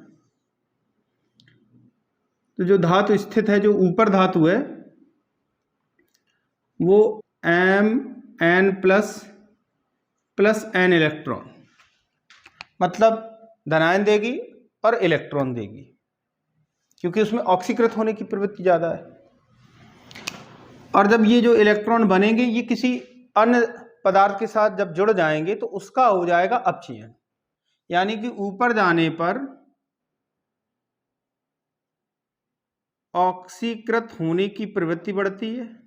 [SPEAKER 1] तो जो धातु स्थित है, जो ऊपर धातु है वो Mn+n इलेक्ट्रॉन, मतलब धनायन देगी और इलेक्ट्रॉन देगी, क्योंकि उसमें ऑक्सीकृत होने की प्रवृत्ति ज़्यादा है। और जब ये जो इलेक्ट्रॉन बनेंगे ये किसी अन्य पदार्थ के साथ जब जुड़ जाएंगे तो उसका हो जाएगा अपचयन, यानी कि ऊपर जाने पर ऑक्सीकृत होने की प्रवृत्ति बढ़ती है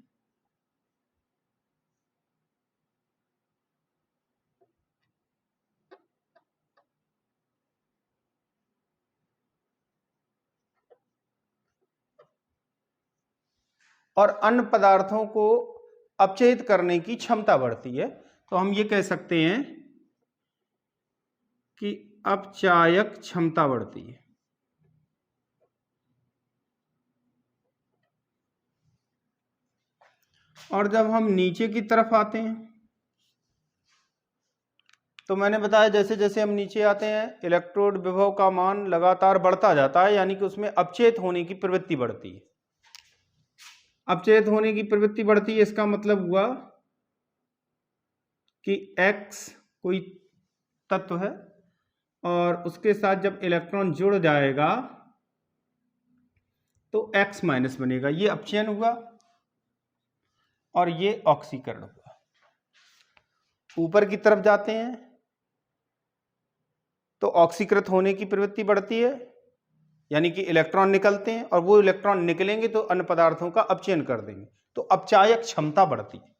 [SPEAKER 1] और अन्य पदार्थों को अपचयित करने की क्षमता बढ़ती है। तो हम ये कह सकते हैं कि अपचायक क्षमता बढ़ती है। और जब हम नीचे की तरफ आते हैं तो मैंने बताया जैसे जैसे हम नीचे आते हैं इलेक्ट्रोड विभव का मान लगातार बढ़ता जाता है, यानी कि उसमें अपचेत होने की प्रवृत्ति बढ़ती है। अपचेत होने की प्रवृत्ति बढ़ती है, इसका मतलब हुआ कि X कोई तत्व है और उसके साथ जब इलेक्ट्रॉन जुड़ जाएगा तो X- बनेगा, ये अपचयन हुआ और ये ऑक्सीकरण हुआ। ऊपर की तरफ जाते हैं तो ऑक्सीकृत होने की प्रवृत्ति बढ़ती है, यानी कि इलेक्ट्रॉन निकलते हैं और वो इलेक्ट्रॉन निकलेंगे तो अन्य पदार्थों का अपचयन कर देंगे, तो अपचायक क्षमता बढ़ती है।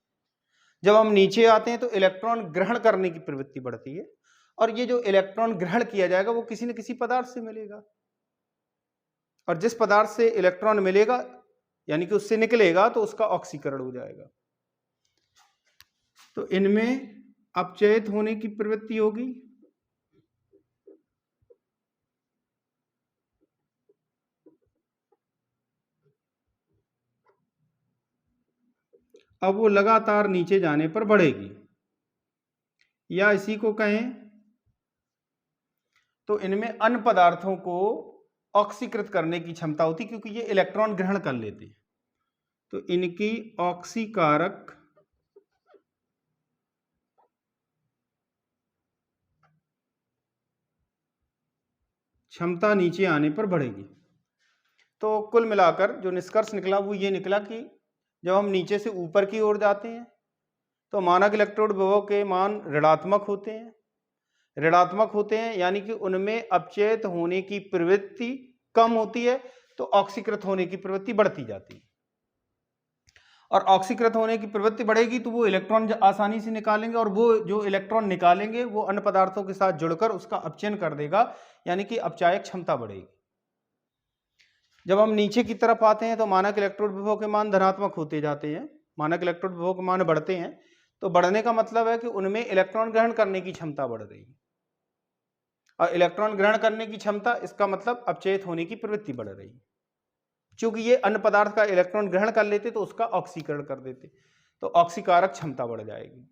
[SPEAKER 1] जब हम नीचे आते हैं तो इलेक्ट्रॉन ग्रहण करने की प्रवृत्ति बढ़ती है और ये जो इलेक्ट्रॉन ग्रहण किया जाएगा वो किसी न किसी पदार्थ से मिलेगा और जिस पदार्थ से इलेक्ट्रॉन मिलेगा यानी कि उससे निकलेगा तो उसका ऑक्सीकरण हो जाएगा। तो इनमें अपचयित होने की प्रवृत्ति होगी अब वो लगातार नीचे जाने पर बढ़ेगी, या इसी को कहें तो इनमें अन्य पदार्थों को ऑक्सीकृत करने की क्षमता होती, क्योंकि ये इलेक्ट्रॉन ग्रहण कर लेते हैं, तो इनकी ऑक्सीकारक क्षमता नीचे आने पर बढ़ेगी। तो कुल मिलाकर जो निष्कर्ष निकला वो ये निकला कि जब हम नीचे से ऊपर की ओर जाते हैं तो मानक इलेक्ट्रोड विभव के मान ऋणात्मक होते हैं। ऋणात्मक होते हैं यानी कि उनमें अपचयित होने की प्रवृत्ति कम होती है, तो ऑक्सीकृत होने की प्रवृत्ति बढ़ती जाती है। और ऑक्सीकृत होने की प्रवृत्ति बढ़ेगी तो वो इलेक्ट्रॉन आसानी से निकालेंगे, और वो जो इलेक्ट्रॉन निकालेंगे वो अन्य पदार्थों के साथ जुड़कर उसका अपचयन कर देगा, यानी कि अपचायक क्षमता बढ़ेगी। जब हम नीचे की तरफ आते हैं तो मानक इलेक्ट्रोड विभव के मान धनात्मक होते जाते हैं, मानक इलेक्ट्रोड विभव के मान बढ़ते हैं, तो बढ़ने का मतलब है कि उनमें इलेक्ट्रॉन ग्रहण करने की क्षमता बढ़ रही है, और इलेक्ट्रॉन ग्रहण करने की क्षमता इसका मतलब अपचयित होने की प्रवृत्ति बढ़ रही है। चूंकि ये अन्य पदार्थ का इलेक्ट्रॉन ग्रहण कर लेते तो उसका ऑक्सीकरण कर देते, तो ऑक्सीकारक क्षमता बढ़ जाएगी।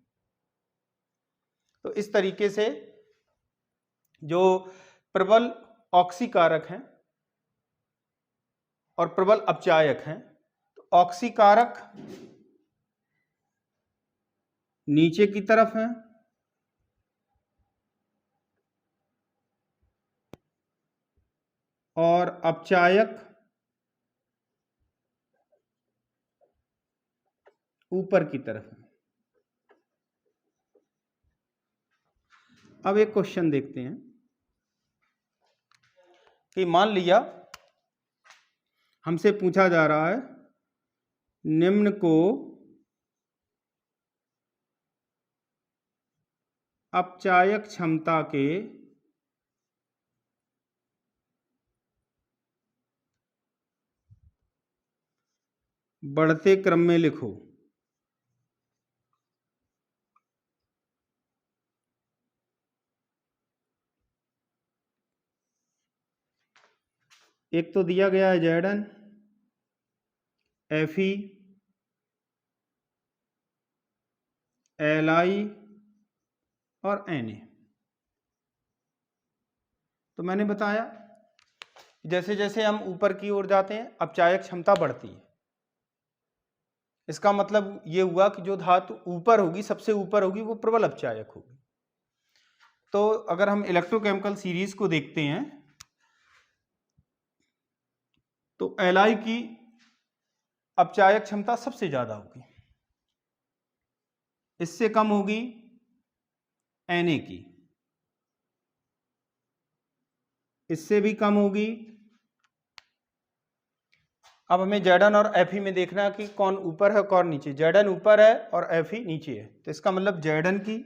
[SPEAKER 1] तो इस तरीके से जो प्रबल ऑक्सीकारक हैं और प्रबल अपचायक हैं, तो ऑक्सीकारक नीचे की तरफ हैं और अपचायक ऊपर की तरफ है। अब एक क्वेश्चन देखते हैं कि मान लिया हमसे पूछा जा रहा है निम्न को अपचायक क्षमता के बढ़ते क्रम में लिखो। एक तो दिया गया है Zn, Fe, Li और Na। तो मैंने बताया जैसे जैसे हम ऊपर की ओर जाते हैं अपचायक क्षमता बढ़ती है। इसका मतलब ये हुआ कि जो धातु ऊपर होगी, सबसे ऊपर होगी, वो प्रबल अपचायक होगी। तो अगर हम इलेक्ट्रोकेमिकल सीरीज को देखते हैं तो Li की अपचायक क्षमता सबसे ज्यादा होगी, इससे कम होगी Na की, इससे भी कम होगी। अब हमें Zn और Fe में देखना है कि कौन ऊपर है कौन नीचे। Zn ऊपर है और Fe नीचे है, तो इसका मतलब Zn की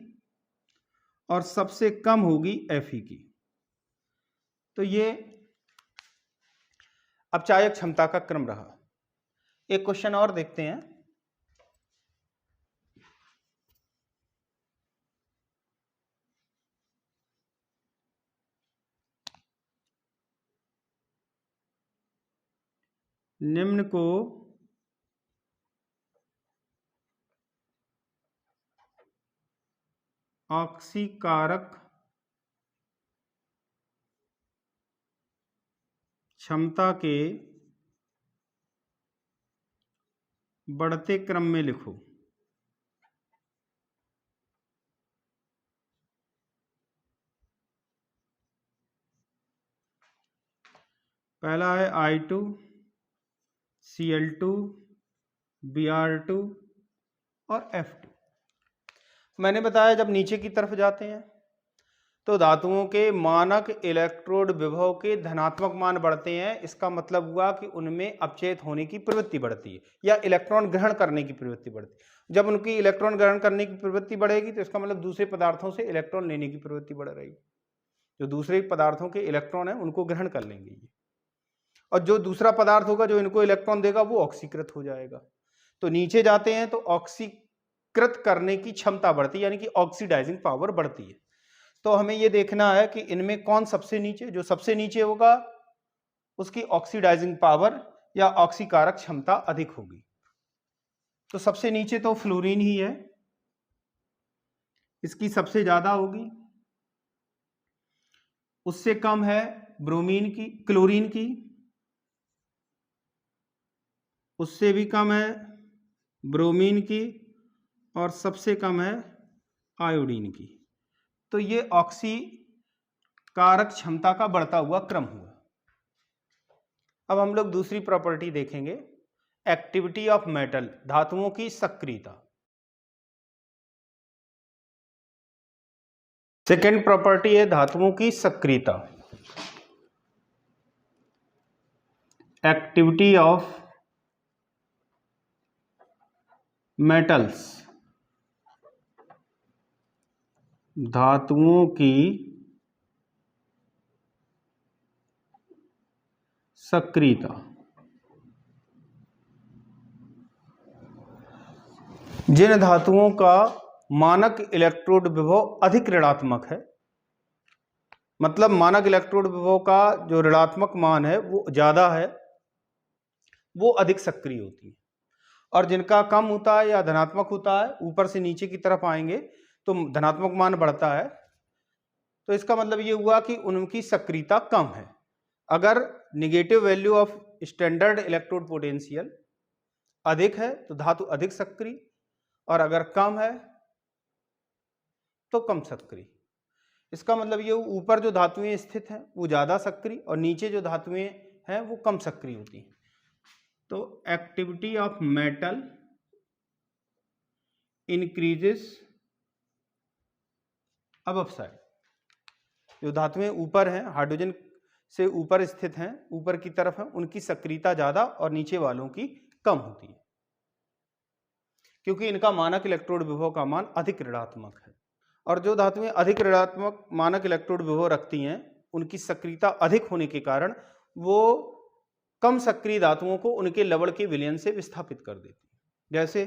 [SPEAKER 1] और सबसे कम होगी Fe की। तो ये अपचायक क्षमता का क्रम रहा। एक क्वेश्चन और देखते हैं। निम्न को ऑक्सीकारक क्षमता के बढ़ते क्रम में लिखो। पहला है I2, Cl2, Br2 और F2। मैंने बताया जब नीचे की तरफ जाते हैं तो धातुओं के मानक इलेक्ट्रोड विभव के धनात्मक मान बढ़ते हैं। इसका मतलब हुआ कि उनमें अपचयित होने की प्रवृत्ति बढ़ती है या इलेक्ट्रॉन ग्रहण करने की प्रवृत्ति बढ़ती है। जब उनकी इलेक्ट्रॉन ग्रहण करने की प्रवृत्ति बढ़ेगी तो इसका मतलब दूसरे पदार्थों से इलेक्ट्रॉन लेने की प्रवृत्ति बढ़ रही है। जो दूसरे पदार्थों के इलेक्ट्रॉन है उनको ग्रहण कर लेंगे ये, और जो दूसरा पदार्थ होगा जो इनको इलेक्ट्रॉन देगा वो ऑक्सीकृत हो जाएगा। तो नीचे जाते हैं तो ऑक्सीकृत करने की क्षमता बढ़ती है, यानी कि ऑक्सीडाइजिंग पावर बढ़ती है। तो हमें ये देखना है कि इनमें कौन सबसे नीचे, जो सबसे नीचे होगा उसकी ऑक्सीडाइजिंग पावर या ऑक्सीकारक क्षमता अधिक होगी। तो सबसे नीचे तो फ्लोरीन ही है, इसकी सबसे ज़्यादा होगी, उससे कम है ब्रोमीन की, क्लोरीन की, उससे भी कम है ब्रोमीन की, और सबसे कम है आयोडीन की। तो ये ऑक्सीकारक क्षमता का बढ़ता हुआ क्रम हुआ। अब हम लोग दूसरी प्रॉपर्टी देखेंगे, एक्टिविटी ऑफ मेटल, धातुओं की सक्रियता। सेकेंड प्रॉपर्टी है धातुओं की सक्रियता, एक्टिविटी ऑफ मेटल्स, धातुओं की सक्रियता। जिन धातुओं का मानक इलेक्ट्रोड विभव अधिक ऋणात्मक है, मतलब मानक इलेक्ट्रोड विभव का जो ऋणात्मक मान है वो ज्यादा है, वो अधिक सक्रिय होती है। और जिनका कम होता है या धनात्मक होता है, ऊपर से नीचे की तरफ आएंगे तो धनात्मक मान बढ़ता है, तो इसका मतलब ये हुआ कि उनकी सक्रियता कम है। अगर negative value of standard electrode potential अधिक है तो धातु अधिक सक्रिय, और अगर कम है तो कम सक्रिय। इसका मतलब ये ऊपर जो धातुएं स्थित हैं वो ज़्यादा सक्रिय और नीचे जो धातुएं हैं वो कम सक्रिय होती हैं। तो activity of metal increases above side. जो धातुएं ऊपर हैं, हाइड्रोजन से ऊपर स्थित हैं, ऊपर की तरफ हैं, उनकी सक्रियता ज़्यादा और नीचे वालों की कम होती है, क्योंकि इनका मानक इलेक्ट्रोड विभव का मान अधिक ऋणात्मक है। और जो धातुएं अधिक ऋणात्मक मानक इलेक्ट्रोड विभव रखती हैं, उनकी सक्रियता अधिक होने के कारण वो कम सक्रिय धातुओं को उनके लवण के विलयन से विस्थापित कर देती हैं। जैसे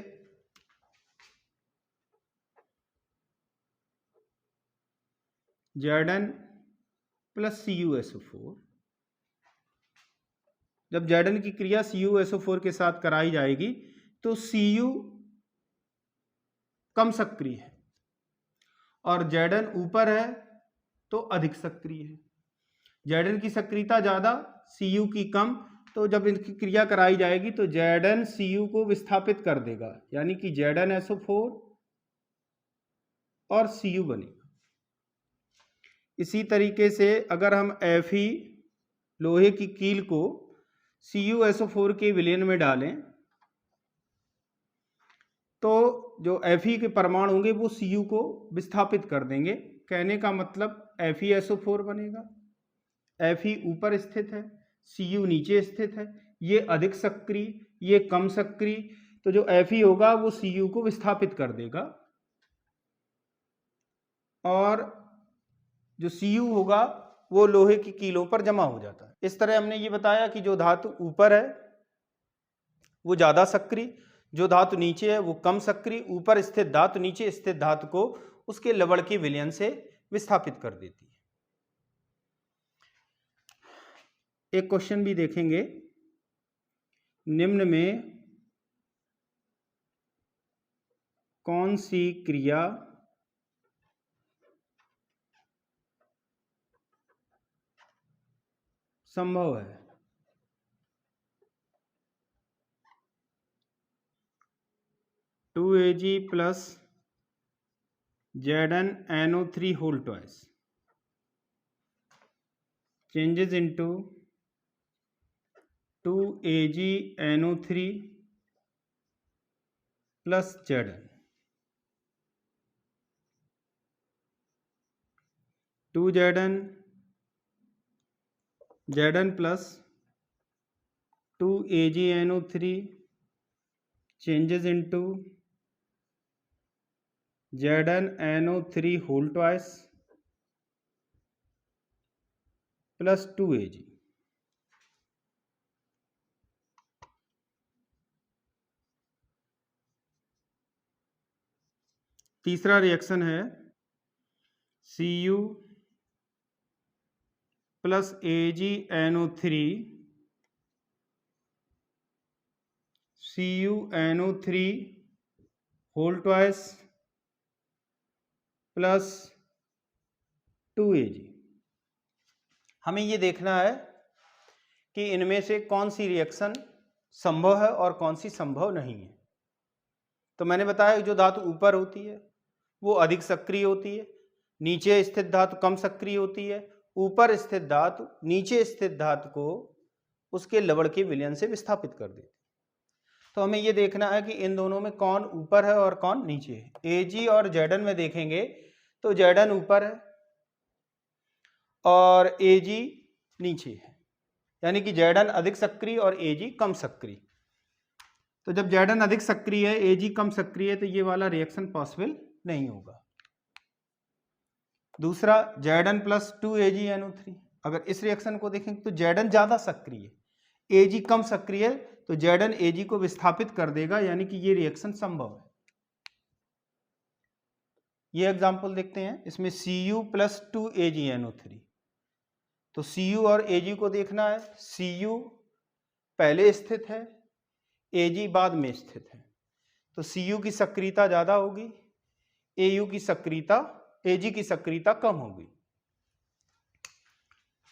[SPEAKER 1] Zn प्लस CuSO4, जब Zn की क्रिया CuSO4 के साथ कराई जाएगी तो Cu कम सक्रिय है और Zn ऊपर है तो अधिक सक्रिय है। Zn की सक्रियता ज़्यादा, Cu की कम, तो जब इनकी क्रिया कराई जाएगी तो Zn Cu को विस्थापित कर देगा, यानी कि ZnSO4 और Cu बनेगा। इसी तरीके से अगर हम Fe लोहे की कील को CuSO4 के विलयन में डालें तो जो Fe के परमाणु होंगे वो Cu को विस्थापित कर देंगे। कहने का मतलब FeSO4 बनेगा। Fe ऊपर स्थित है, Cu नीचे स्थित है, ये अधिक सक्रिय, ये कम सक्रिय, तो जो Fe होगा वो Cu को विस्थापित कर देगा और जो Cu होगा वो लोहे की कीलों पर जमा हो जाता है। इस तरह हमने ये बताया कि जो धातु ऊपर है वो ज़्यादा सक्रिय, जो धातु नीचे है वो कम सक्रिय, ऊपर स्थित धातु नीचे स्थित धातु को उसके लवण के विलयन से विस्थापित कर देती है। एक क्वेश्चन भी देखेंगे, निम्न में कौन सी क्रिया संभव है? Ag plus ZnNO3 whole twice changes into 2AgNO3 plus Zn, 2Zn, Zn plus 2AgNO3 changes into ZnNO3 whole twice plus 2Ag। तीसरा रिएक्शन है Cu plus AgNO3 CuNO3 whole twice plus 2Ag। हमें ये देखना है कि इनमें से कौन सी रिएक्शन संभव है और कौन सी संभव नहीं है। तो मैंने बताया जो धातु ऊपर होती है वो अधिक सक्रिय होती है, नीचे स्थित धातु कम सक्रिय होती है, ऊपर स्थित धातु नीचे स्थित धातु को उसके लवण के विलयन से विस्थापित कर देती है। तो हमें ये देखना है कि इन दोनों में कौन ऊपर है और कौन नीचे है। Ag और Zn में देखेंगे तो Zn ऊपर है और Ag नीचे है, यानी कि Zn अधिक सक्रिय और Ag कम सक्रिय। तो जब Zn अधिक सक्रिय है, Ag कम सक्रिय है, तो ये वाला रिएक्शन पॉसिबल नहीं होगा। दूसरा Zn प्लस 2AgNO3, अगर इस रिएक्शन को देखें तो Zn ज्यादा सक्रिय है, Ag कम सक्रिय है, तो Zn Ag को विस्थापित कर देगा, यानी कि ये रिएक्शन संभव है। ये एग्जांपल देखते हैं, इसमें Cu प्लस 2AgNO3। तो Cu और Ag को देखना है, Cu पहले स्थित है, Ag बाद में स्थित है, तो Cu की सक्रियता ज्यादा होगी, Ag की सक्रियता कम होगी।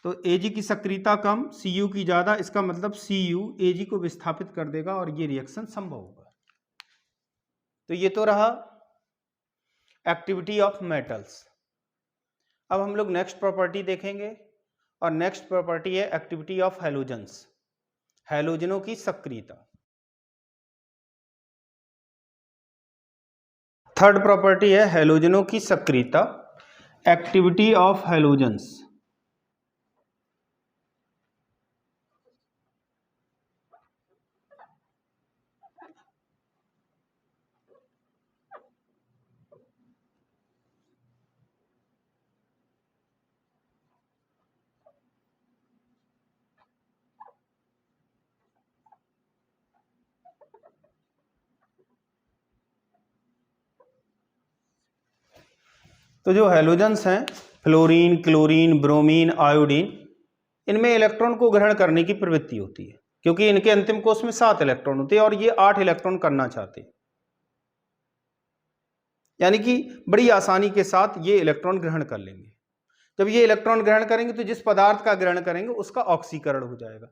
[SPEAKER 1] तो Ag की सक्रियता कम, Cu की ज्यादा, इसका मतलब Cu Ag को विस्थापित कर देगा और ये रिएक्शन संभव होगा। तो ये तो रहा एक्टिविटी ऑफ मेटल्स। अब हम लोग नेक्स्ट प्रॉपर्टी देखेंगे और नेक्स्ट प्रॉपर्टी है एक्टिविटी ऑफ हैलोजेंस, हैलोजनों की सक्रियता। थर्ड प्रॉपर्टी है हैलोजनों की सक्रियता, एक्टिविटी ऑफ हैलोजेंस। तो जो हैलोजेंस हैं, फ्लोरीन, क्लोरीन, ब्रोमीन, आयोडीन, इनमें इलेक्ट्रॉन को ग्रहण करने की प्रवृत्ति होती है, क्योंकि इनके अंतिम कोश में 7 इलेक्ट्रॉन होते हैं और ये 8 इलेक्ट्रॉन करना चाहते हैं, यानी कि बड़ी आसानी के साथ ये इलेक्ट्रॉन ग्रहण कर लेंगे। जब ये इलेक्ट्रॉन ग्रहण करेंगे तो जिस पदार्थ का ग्रहण करेंगे उसका ऑक्सीकरण हो जाएगा।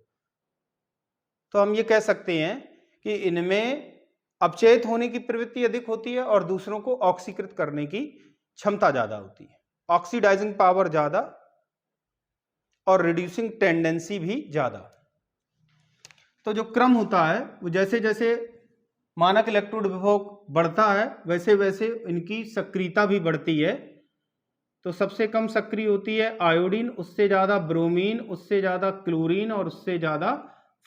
[SPEAKER 1] तो हम ये कह सकते हैं कि इनमें अपचयित होने की प्रवृत्ति अधिक होती है और दूसरों को ऑक्सीकृत करने की क्षमता ज्यादा होती है, ऑक्सीडाइजिंग पावर ज्यादा और रिड्यूसिंग टेंडेंसी भी ज्यादा। तो जो क्रम होता है वो जैसे जैसे मानक इलेक्ट्रोड विभव बढ़ता है वैसे वैसे इनकी सक्रियता भी बढ़ती है। तो सबसे कम सक्रिय होती है आयोडीन, उससे ज्यादा ब्रोमीन, उससे ज्यादा क्लोरीन और उससे ज्यादा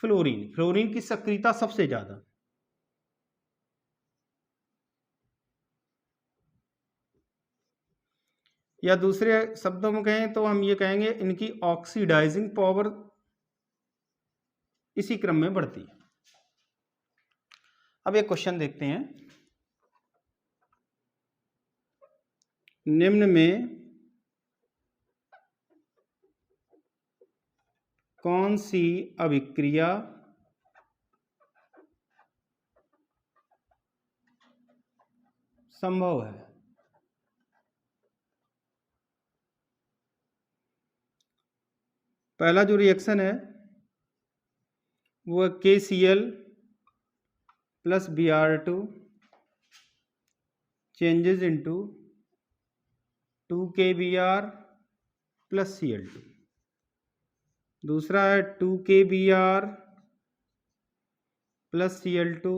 [SPEAKER 1] फ्लोरीन। फ्लोरीन की सक्रियता सबसे ज्यादा। या दूसरे शब्दों में कहें तो हम ये कहेंगे इनकी ऑक्सीडाइजिंग पावर इसी क्रम में बढ़ती है। अब एक क्वेश्चन देखते हैं, निम्न में कौन सी अभिक्रिया संभव है? पहला जो रिएक्शन है वो KCl plus Br2 changes into 2KBr plus Cl2। दूसरा है 2KBr plus Cl2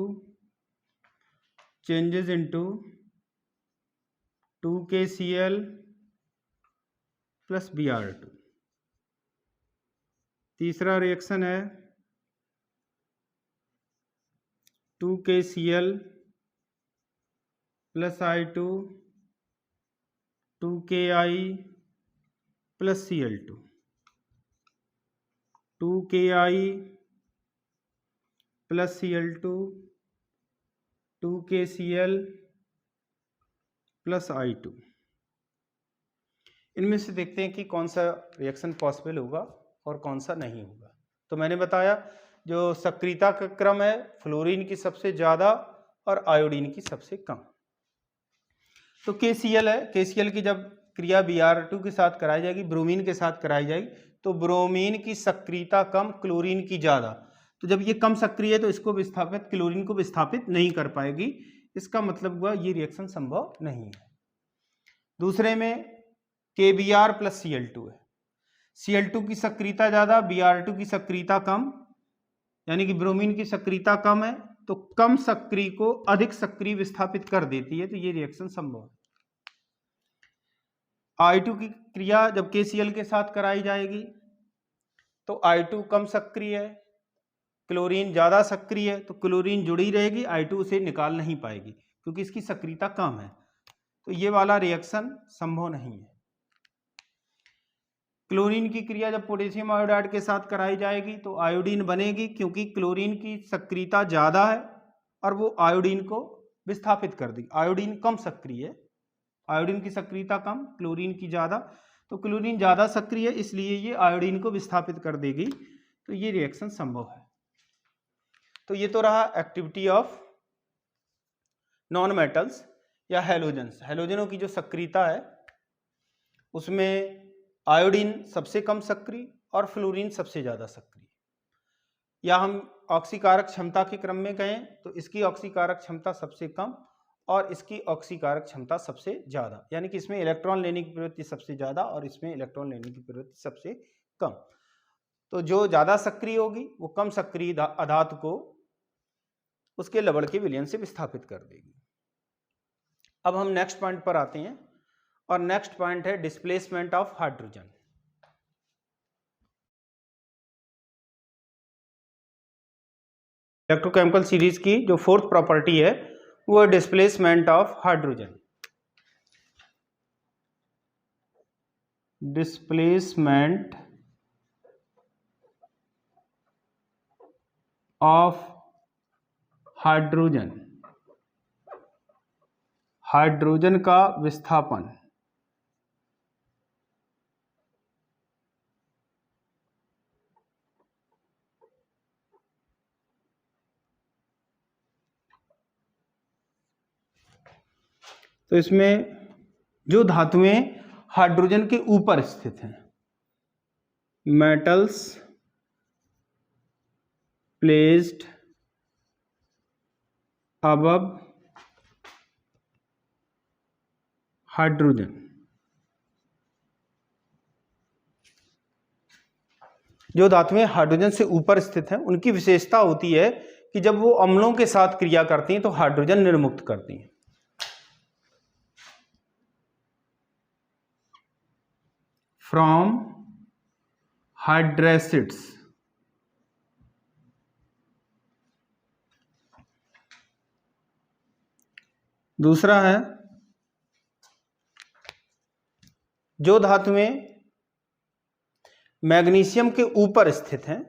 [SPEAKER 1] changes into 2KCl plus Br2। तीसरा रिएक्शन है 2KCl plus I2 2KI plus Cl2, 2KI plus Cl2 2KCl plus I2। इनमें से देखते हैं कि कौन सा रिएक्शन पॉसिबल होगा और कौन सा नहीं होगा। तो मैंने बताया जो सक्रियता का क्रम है फ्लोरीन की सबसे ज़्यादा और आयोडीन की सबसे कम। तो KCl है, KCl की जब क्रिया Br2 के साथ कराई जाएगी, ब्रोमीन के साथ कराई जाएगी, तो ब्रोमीन की सक्रियता कम, क्लोरीन की ज़्यादा। तो जब ये कम सक्रिय है तो इसको विस्थापित, क्लोरीन को विस्थापित नहीं कर पाएगी। इसका मतलब हुआ ये रिएक्शन संभव नहीं है। दूसरे में KBr प्लस Cl2 है। Cl2 की सक्रियता ज़्यादा, Br2 की सक्रियता कम, यानी कि ब्रोमीन की सक्रियता कम है, तो कम सक्रिय को अधिक सक्रिय विस्थापित कर देती है, तो ये रिएक्शन संभव है। I2 की क्रिया जब KCl के साथ कराई जाएगी तो I2 कम सक्रिय है, क्लोरीन ज़्यादा सक्रिय है, तो क्लोरीन जुड़ी रहेगी, I2 उसे निकाल नहीं पाएगी क्योंकि इसकी सक्रियता कम है, तो ये वाला रिएक्शन संभव नहीं है। क्लोरीन की क्रिया जब पोटेशियम आयोडाइड के साथ कराई जाएगी तो आयोडीन बनेगी, क्योंकि क्लोरीन की सक्रियता ज़्यादा है और वो आयोडीन को विस्थापित कर देगी। आयोडीन कम सक्रिय है, आयोडीन की सक्रियता कम, क्लोरीन की ज़्यादा, तो क्लोरीन ज़्यादा सक्रिय है, इसलिए ये आयोडीन को विस्थापित कर देगी, तो ये रिएक्शन संभव है। तो ये तो रहा एक्टिविटी ऑफ नॉन मेटल्स या हैलोजन्स। हैलोजनों की जो सक्रियता है उसमें आयोडीन सबसे कम सक्रिय और फ्लोरीन सबसे ज़्यादा सक्रिय। या हम ऑक्सीकारक क्षमता के क्रम में गए तो इसकी ऑक्सीकारक क्षमता सबसे कम और इसकी ऑक्सीकारक क्षमता सबसे ज़्यादा, यानी कि इसमें इलेक्ट्रॉन लेने की प्रवृत्ति सबसे ज़्यादा और इसमें इलेक्ट्रॉन लेने की प्रवृत्ति सबसे कम। तो जो ज़्यादा सक्रिय होगी वो कम सक्रिय अधातु को उसके लवण के विलयन से विस्थापित कर देगी। अब हम नेक्स्ट पॉइंट पर आते हैं और नेक्स्ट पॉइंट है displacement of hydrogen. Electrochemical series की जो फोर्थ प्रॉपर्टी है वो है displacement of hydrogen. Displacement of hydrogen, hydrogen का विस्थापन। तो इसमें जो धातुएं हाइड्रोजन के ऊपर स्थित हैं, मेटल्स प्लेस्ड अबव हाइड्रोजन, जो धातुएं हाइड्रोजन से ऊपर स्थित हैं उनकी विशेषता होती है कि जब वो अम्लों के साथ क्रिया करती हैं तो हाइड्रोजन निर्मुक्त करती हैं। फ्रॉम हाइड्रेसिड्स, दूसरा है जो धातुएं मैग्नीशियम के ऊपर स्थित हैं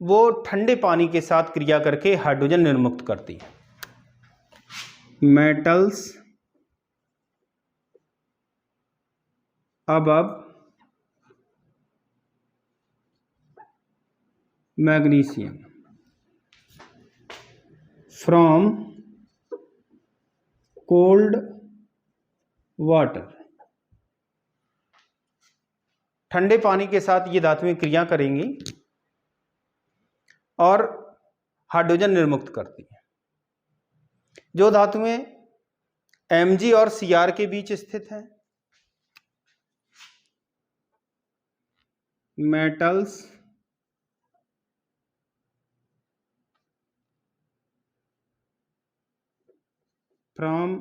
[SPEAKER 1] वो ठंडे पानी के साथ क्रिया करके हाइड्रोजन निर्मुक्त करती है। Metals above magnesium from cold water, ठंडे पानी के साथ ये धातुएं क्रिया करेंगी और हाइड्रोजन निर्मुक्त करती हैं। जो धातुएं Mg और Cr के बीच स्थित हैं, metals from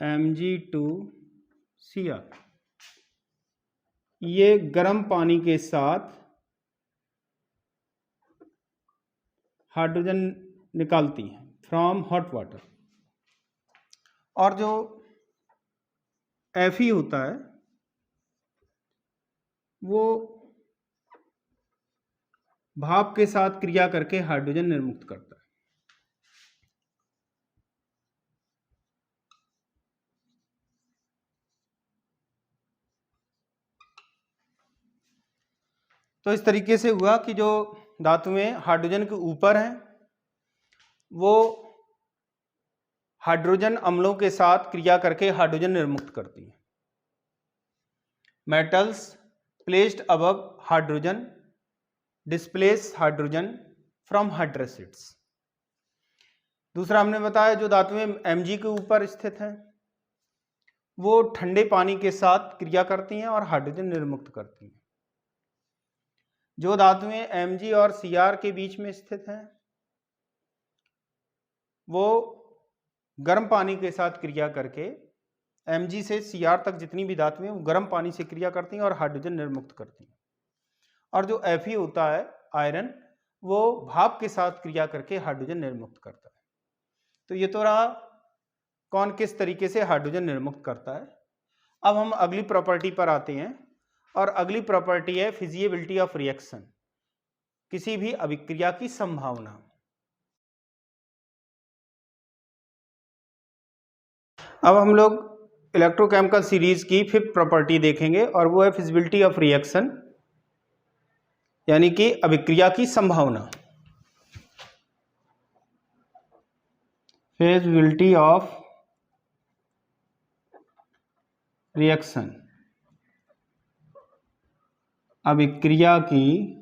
[SPEAKER 1] Mg to Cr, ये गर्म पानी के साथ हाइड्रोजन निकालती हैं फ्रॉम हॉट वाटर। और जो Fe होता है वो भाप के साथ क्रिया करके हाइड्रोजन निर्मुक्त करता है। तो इस तरीके से हुआ कि जो धातुएं हाइड्रोजन के ऊपर हैं वो हाइड्रोजन अम्लों के साथ क्रिया करके हाइड्रोजन निर्मुक्त करती है। Metals placed above hydrogen displace hydrogen from hydroacids. दूसरा हमने बताया जो धातुएं Mg के ऊपर स्थित हैं वो ठंडे पानी के साथ क्रिया करती हैं और हाइड्रोजन निर्मुक्त करती हैं। जो धातुएं Mg और Cr के बीच में स्थित हैं वो गर्म पानी के साथ क्रिया करके Mg से Cr तक जितनी भी धातुएं वो गर्म पानी से क्रिया करती हैं और हाइड्रोजन निर्मुक्त करती हैं। और जो Fe होता है आयरन, वो भाप के साथ क्रिया करके हाइड्रोजन निर्मुक्त करता है। तो ये तो रहा कौन किस तरीके से हाइड्रोजन निर्मुक्त करता है। अब हम अगली प्रॉपर्टी पर आते हैं और अगली प्रॉपर्टी है फिजिबिलिटी ऑफ रिएक्शन, किसी भी अभिक्रिया की संभावना। अब हम लोग इलेक्ट्रोकेमिकल सीरीज की 5th प्रॉपर्टी देखेंगे और वो है फिजिबिलिटी ऑफ रिएक्शन, यानी कि अभिक्रिया की संभावना। फिजिबिलिटी ऑफ रिएक्शन, अभिक्रिया की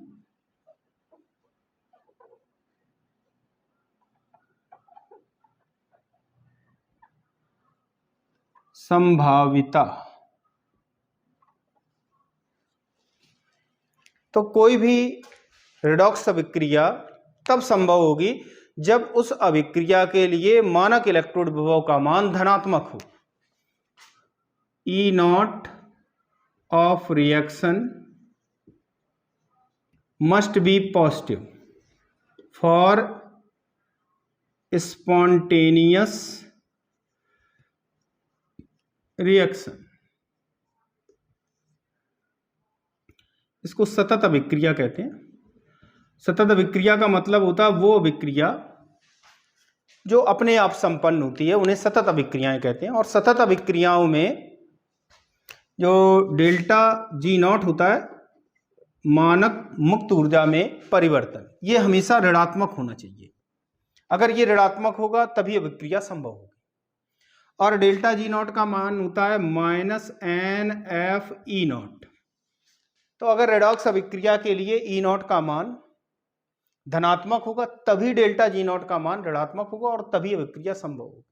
[SPEAKER 1] संभाविता। तो कोई भी रेडॉक्स अभिक्रिया तब संभव होगी जब उस अभिक्रिया के लिए मानक इलेक्ट्रोड विभव का मान धनात्मक हो। E not of reaction must be positive for spontaneous reaction. इसको सतत अभिक्रिया कहते हैं। सतत अभिक्रिया का मतलब होता है वो अभिक्रिया जो अपने आप संपन्न होती है, उन्हें सतत अभिक्रियाएं कहते हैं। और सतत अभिक्रियाओं में जो डेल्टा G नॉट होता है, मानक मुक्त ऊर्जा में परिवर्तन, ये हमेशा ऋणात्मक होना चाहिए। अगर ये ऋणात्मक होगा तभी अभिक्रिया संभव होगी। और डेल्टा G नॉट का मान होता है -NF E नॉट। तो अगर रेडॉक्स अभिक्रिया के लिए E नॉट का मान धनात्मक होगा तभी डेल्टा G नॉट का मान ऋणात्मक होगा और तभी अभिक्रिया संभव होगी।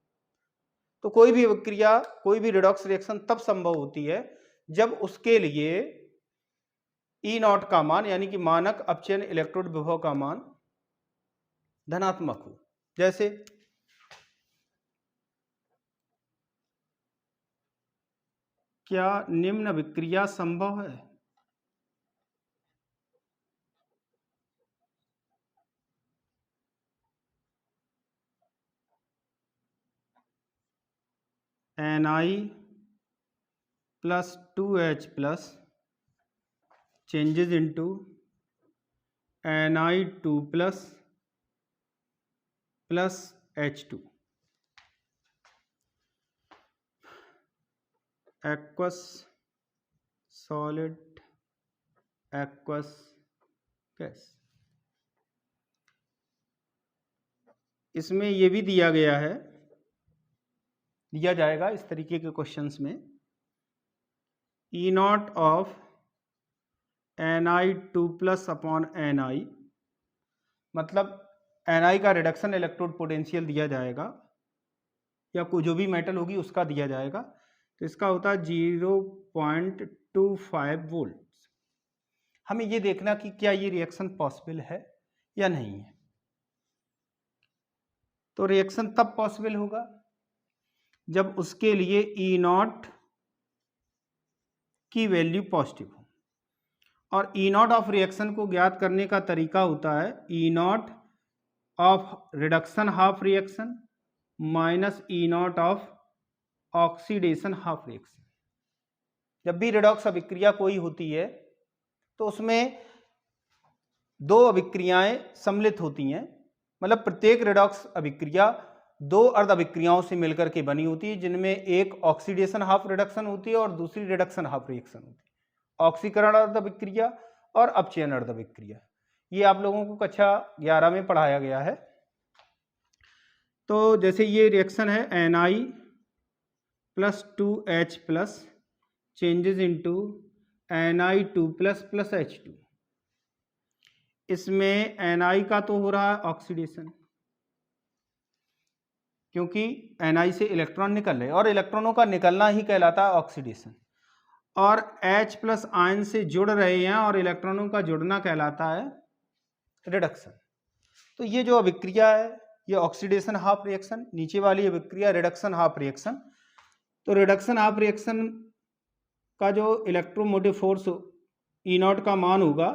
[SPEAKER 1] तो कोई भी अभिक्रिया, कोई भी रेडॉक्स रिएक्शन तब संभव होती है जब उसके लिए E नॉट का मान, यानी कि मानक अपचयन इलेक्ट्रोड विभव का मान धनात्मक हो। जैसे क्या निम्न अभिक्रिया संभव है? Ni plus 2H plus changes into Ni2 plus H2, aqueous solid aqueous gas. इसमें ये भी दिया गया है, दिया जाएगा इस तरीके के क्वेश्चंस में, E not of Ni2 plus upon Ni, मतलब Ni का रिडक्शन इलेक्ट्रोड पोटेंशियल दिया जाएगा या कोई जो भी मेटल होगी उसका दिया जाएगा। तो इसका होता है 0.25 वोल्ट। हमें ये देखना कि क्या ये रिएक्शन पॉसिबल है या नहीं है। तो रिएक्शन तब पॉसिबल होगा जब उसके लिए E नॉट की वैल्यू पॉजिटिव हो। और E नॉट ऑफ रिएक्शन को ज्ञात करने का तरीका होता है E not of reduction half reaction minus E not of oxidation half reaction. जब भी रिडॉक्स अभिक्रिया कोई होती है तो उसमें दो अभिक्रियाएं सम्मिलित होती हैं, मतलब प्रत्येक रिडॉक्स अभिक्रिया दो अर्ध अभिक्रियाओं से मिलकर के बनी होती है, जिनमें एक ऑक्सीडेशन हाफ रिडक्शन होती है और दूसरी रिडक्शन हाफ रिएक्शन होती है। ऑक्सीकरण अर्ध अभिक्रिया और अपचयन अर्ध अभिक्रिया, ये आप लोगों को कक्षा 11 में पढ़ाया गया है। तो जैसे ये रिएक्शन है Ni plus 2H plus changes into Ni2 plus plus H2। इसमें Ni का तो हो रहा है ऑक्सीडेशन, क्योंकि Ni से इलेक्ट्रॉन निकल रहे हैं और इलेक्ट्रॉनों का निकलना ही कहलाता है ऑक्सीडेशन, और H प्लस आयन से जुड़ रहे हैं और इलेक्ट्रॉनों का जुड़ना कहलाता है रिडक्शन। तो ये जो अभिक्रिया है ये ऑक्सीडेशन हाफ रिएक्शन, नीचे वाली अभिक्रिया रिडक्शन हाफ रिएक्शन। तो रिडक्शन हाफ रिएक्शन का जो इलेक्ट्रोमोटिव फोर्स E0 का मान होगा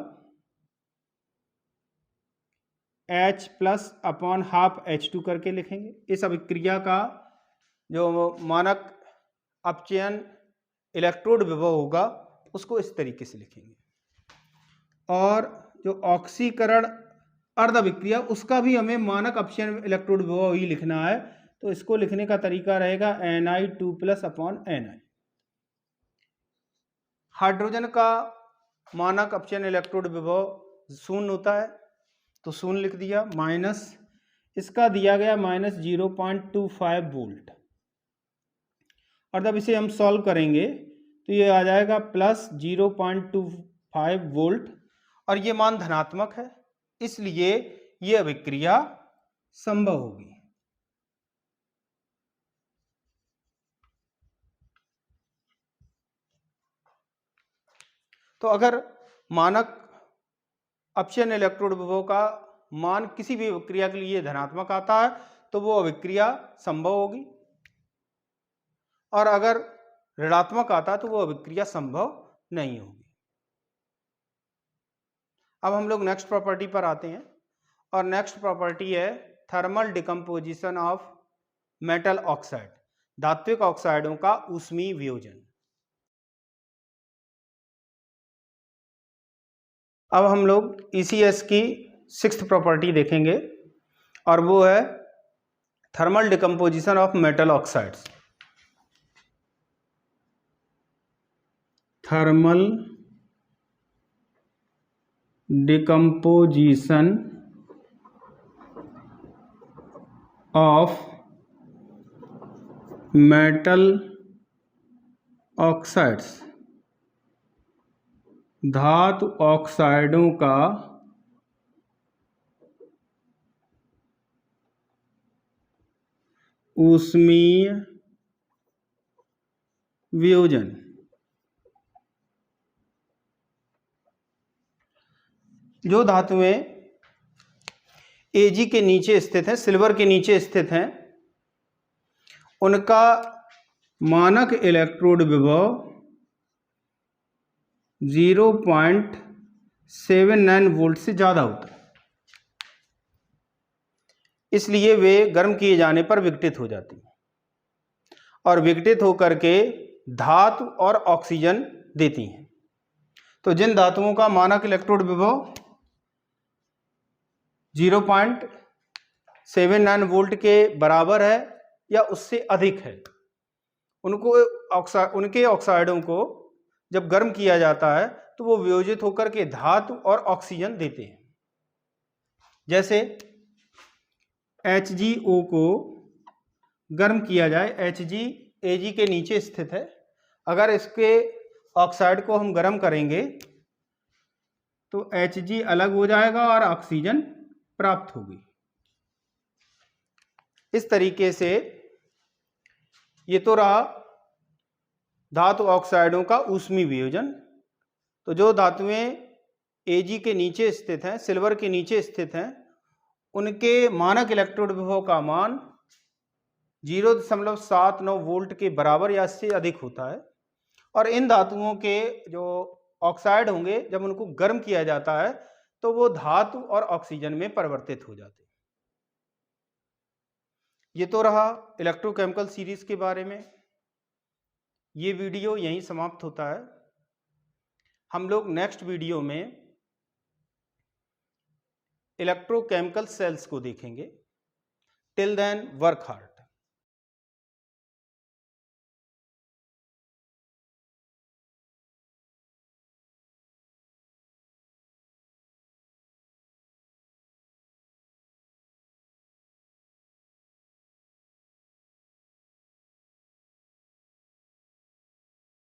[SPEAKER 1] H plus upon half H2 करके लिखेंगे। इस अभिक्रिया का जो मानक अपचयन इलेक्ट्रोड विभव होगा उसको इस तरीके से लिखेंगे, और जो ऑक्सीकरण अर्ध अभिक्रिया उसका भी हमें मानक अपचयन इलेक्ट्रोड विभव ही लिखना है। तो इसको लिखने का तरीका रहेगा Ni2 plus upon Ni। Hydrogen का मानक अपचयन इलेक्ट्रोड विभव शून्य होता है, तो शून्य लिख दिया, माइनस इसका दिया गया माइनस 0.25 वोल्ट, और जब इसे हम सॉल्व करेंगे तो ये आ जाएगा प्लस 0.25 वोल्ट, और ये मान धनात्मक है, इसलिए ये अभिक्रिया संभव होगी। तो अगर मानक अपचयन इलेक्ट्रोड विभव का मान किसी भी अभिक्रिया के लिए धनात्मक आता है तो वो अभिक्रिया संभव होगी, और अगर ऋणात्मक आता तो वो अभिक्रिया संभव नहीं होगी। अब हम लोग नेक्स्ट प्रॉपर्टी पर आते हैं, और नेक्स्ट प्रॉपर्टी है thermal decomposition of metal oxide, धात्विक ऑक्साइडों का ऊष्मीय वियोजन। अब हम लोग ECS की 6th प्रॉपर्टी देखेंगे, और वो है thermal decomposition of metal oxides. Thermal decomposition of metal oxides, धातु ऑक्साइडों का ऊष्मीय वियोजन। जो धातुएं Ag के नीचे स्थित हैं, सिल्वर के नीचे स्थित हैं, उनका मानक इलेक्ट्रोड विभव 0.79 वोल्ट से ज़्यादा होता है, इसलिए वे गर्म किए जाने पर विघटित हो जाती हैं और विघटित होकर के धातु और ऑक्सीजन देती हैं। तो जिन धातुओं का मानक इलेक्ट्रोड विभव 0.79 वोल्ट के बराबर है या उससे अधिक है, उनके ऑक्साइडों को जब गर्म किया जाता है तो वो वियोजित होकर के धातु और ऑक्सीजन देते हैं। जैसे HgO को गर्म किया जाए, Hg Ag के नीचे स्थित है, अगर इसके ऑक्साइड को हम गर्म करेंगे तो Hg अलग हो जाएगा और ऑक्सीजन प्राप्त होगी। इस तरीके से ये तो रहा धातु ऑक्साइडों का ऊष्मीय वियोजन। तो जो धातुएं Ag के नीचे स्थित हैं, सिल्वर के नीचे स्थित हैं, उनके मानक इलेक्ट्रोड विभव का मान 0.79 वोल्ट के बराबर या इससे अधिक होता है, और इन धातुओं के जो ऑक्साइड होंगे जब उनको गर्म किया जाता है तो वो धातु और ऑक्सीजन में परिवर्तित हो जाते हैं। ये तो रहा इलेक्ट्रोकेमिकल सीरीज के बारे में। ये वीडियो यहीं समाप्त होता है। हम लोग नेक्स्ट वीडियो में इलेक्ट्रोकेमिकल सेल्स को देखेंगे। Till then work hard.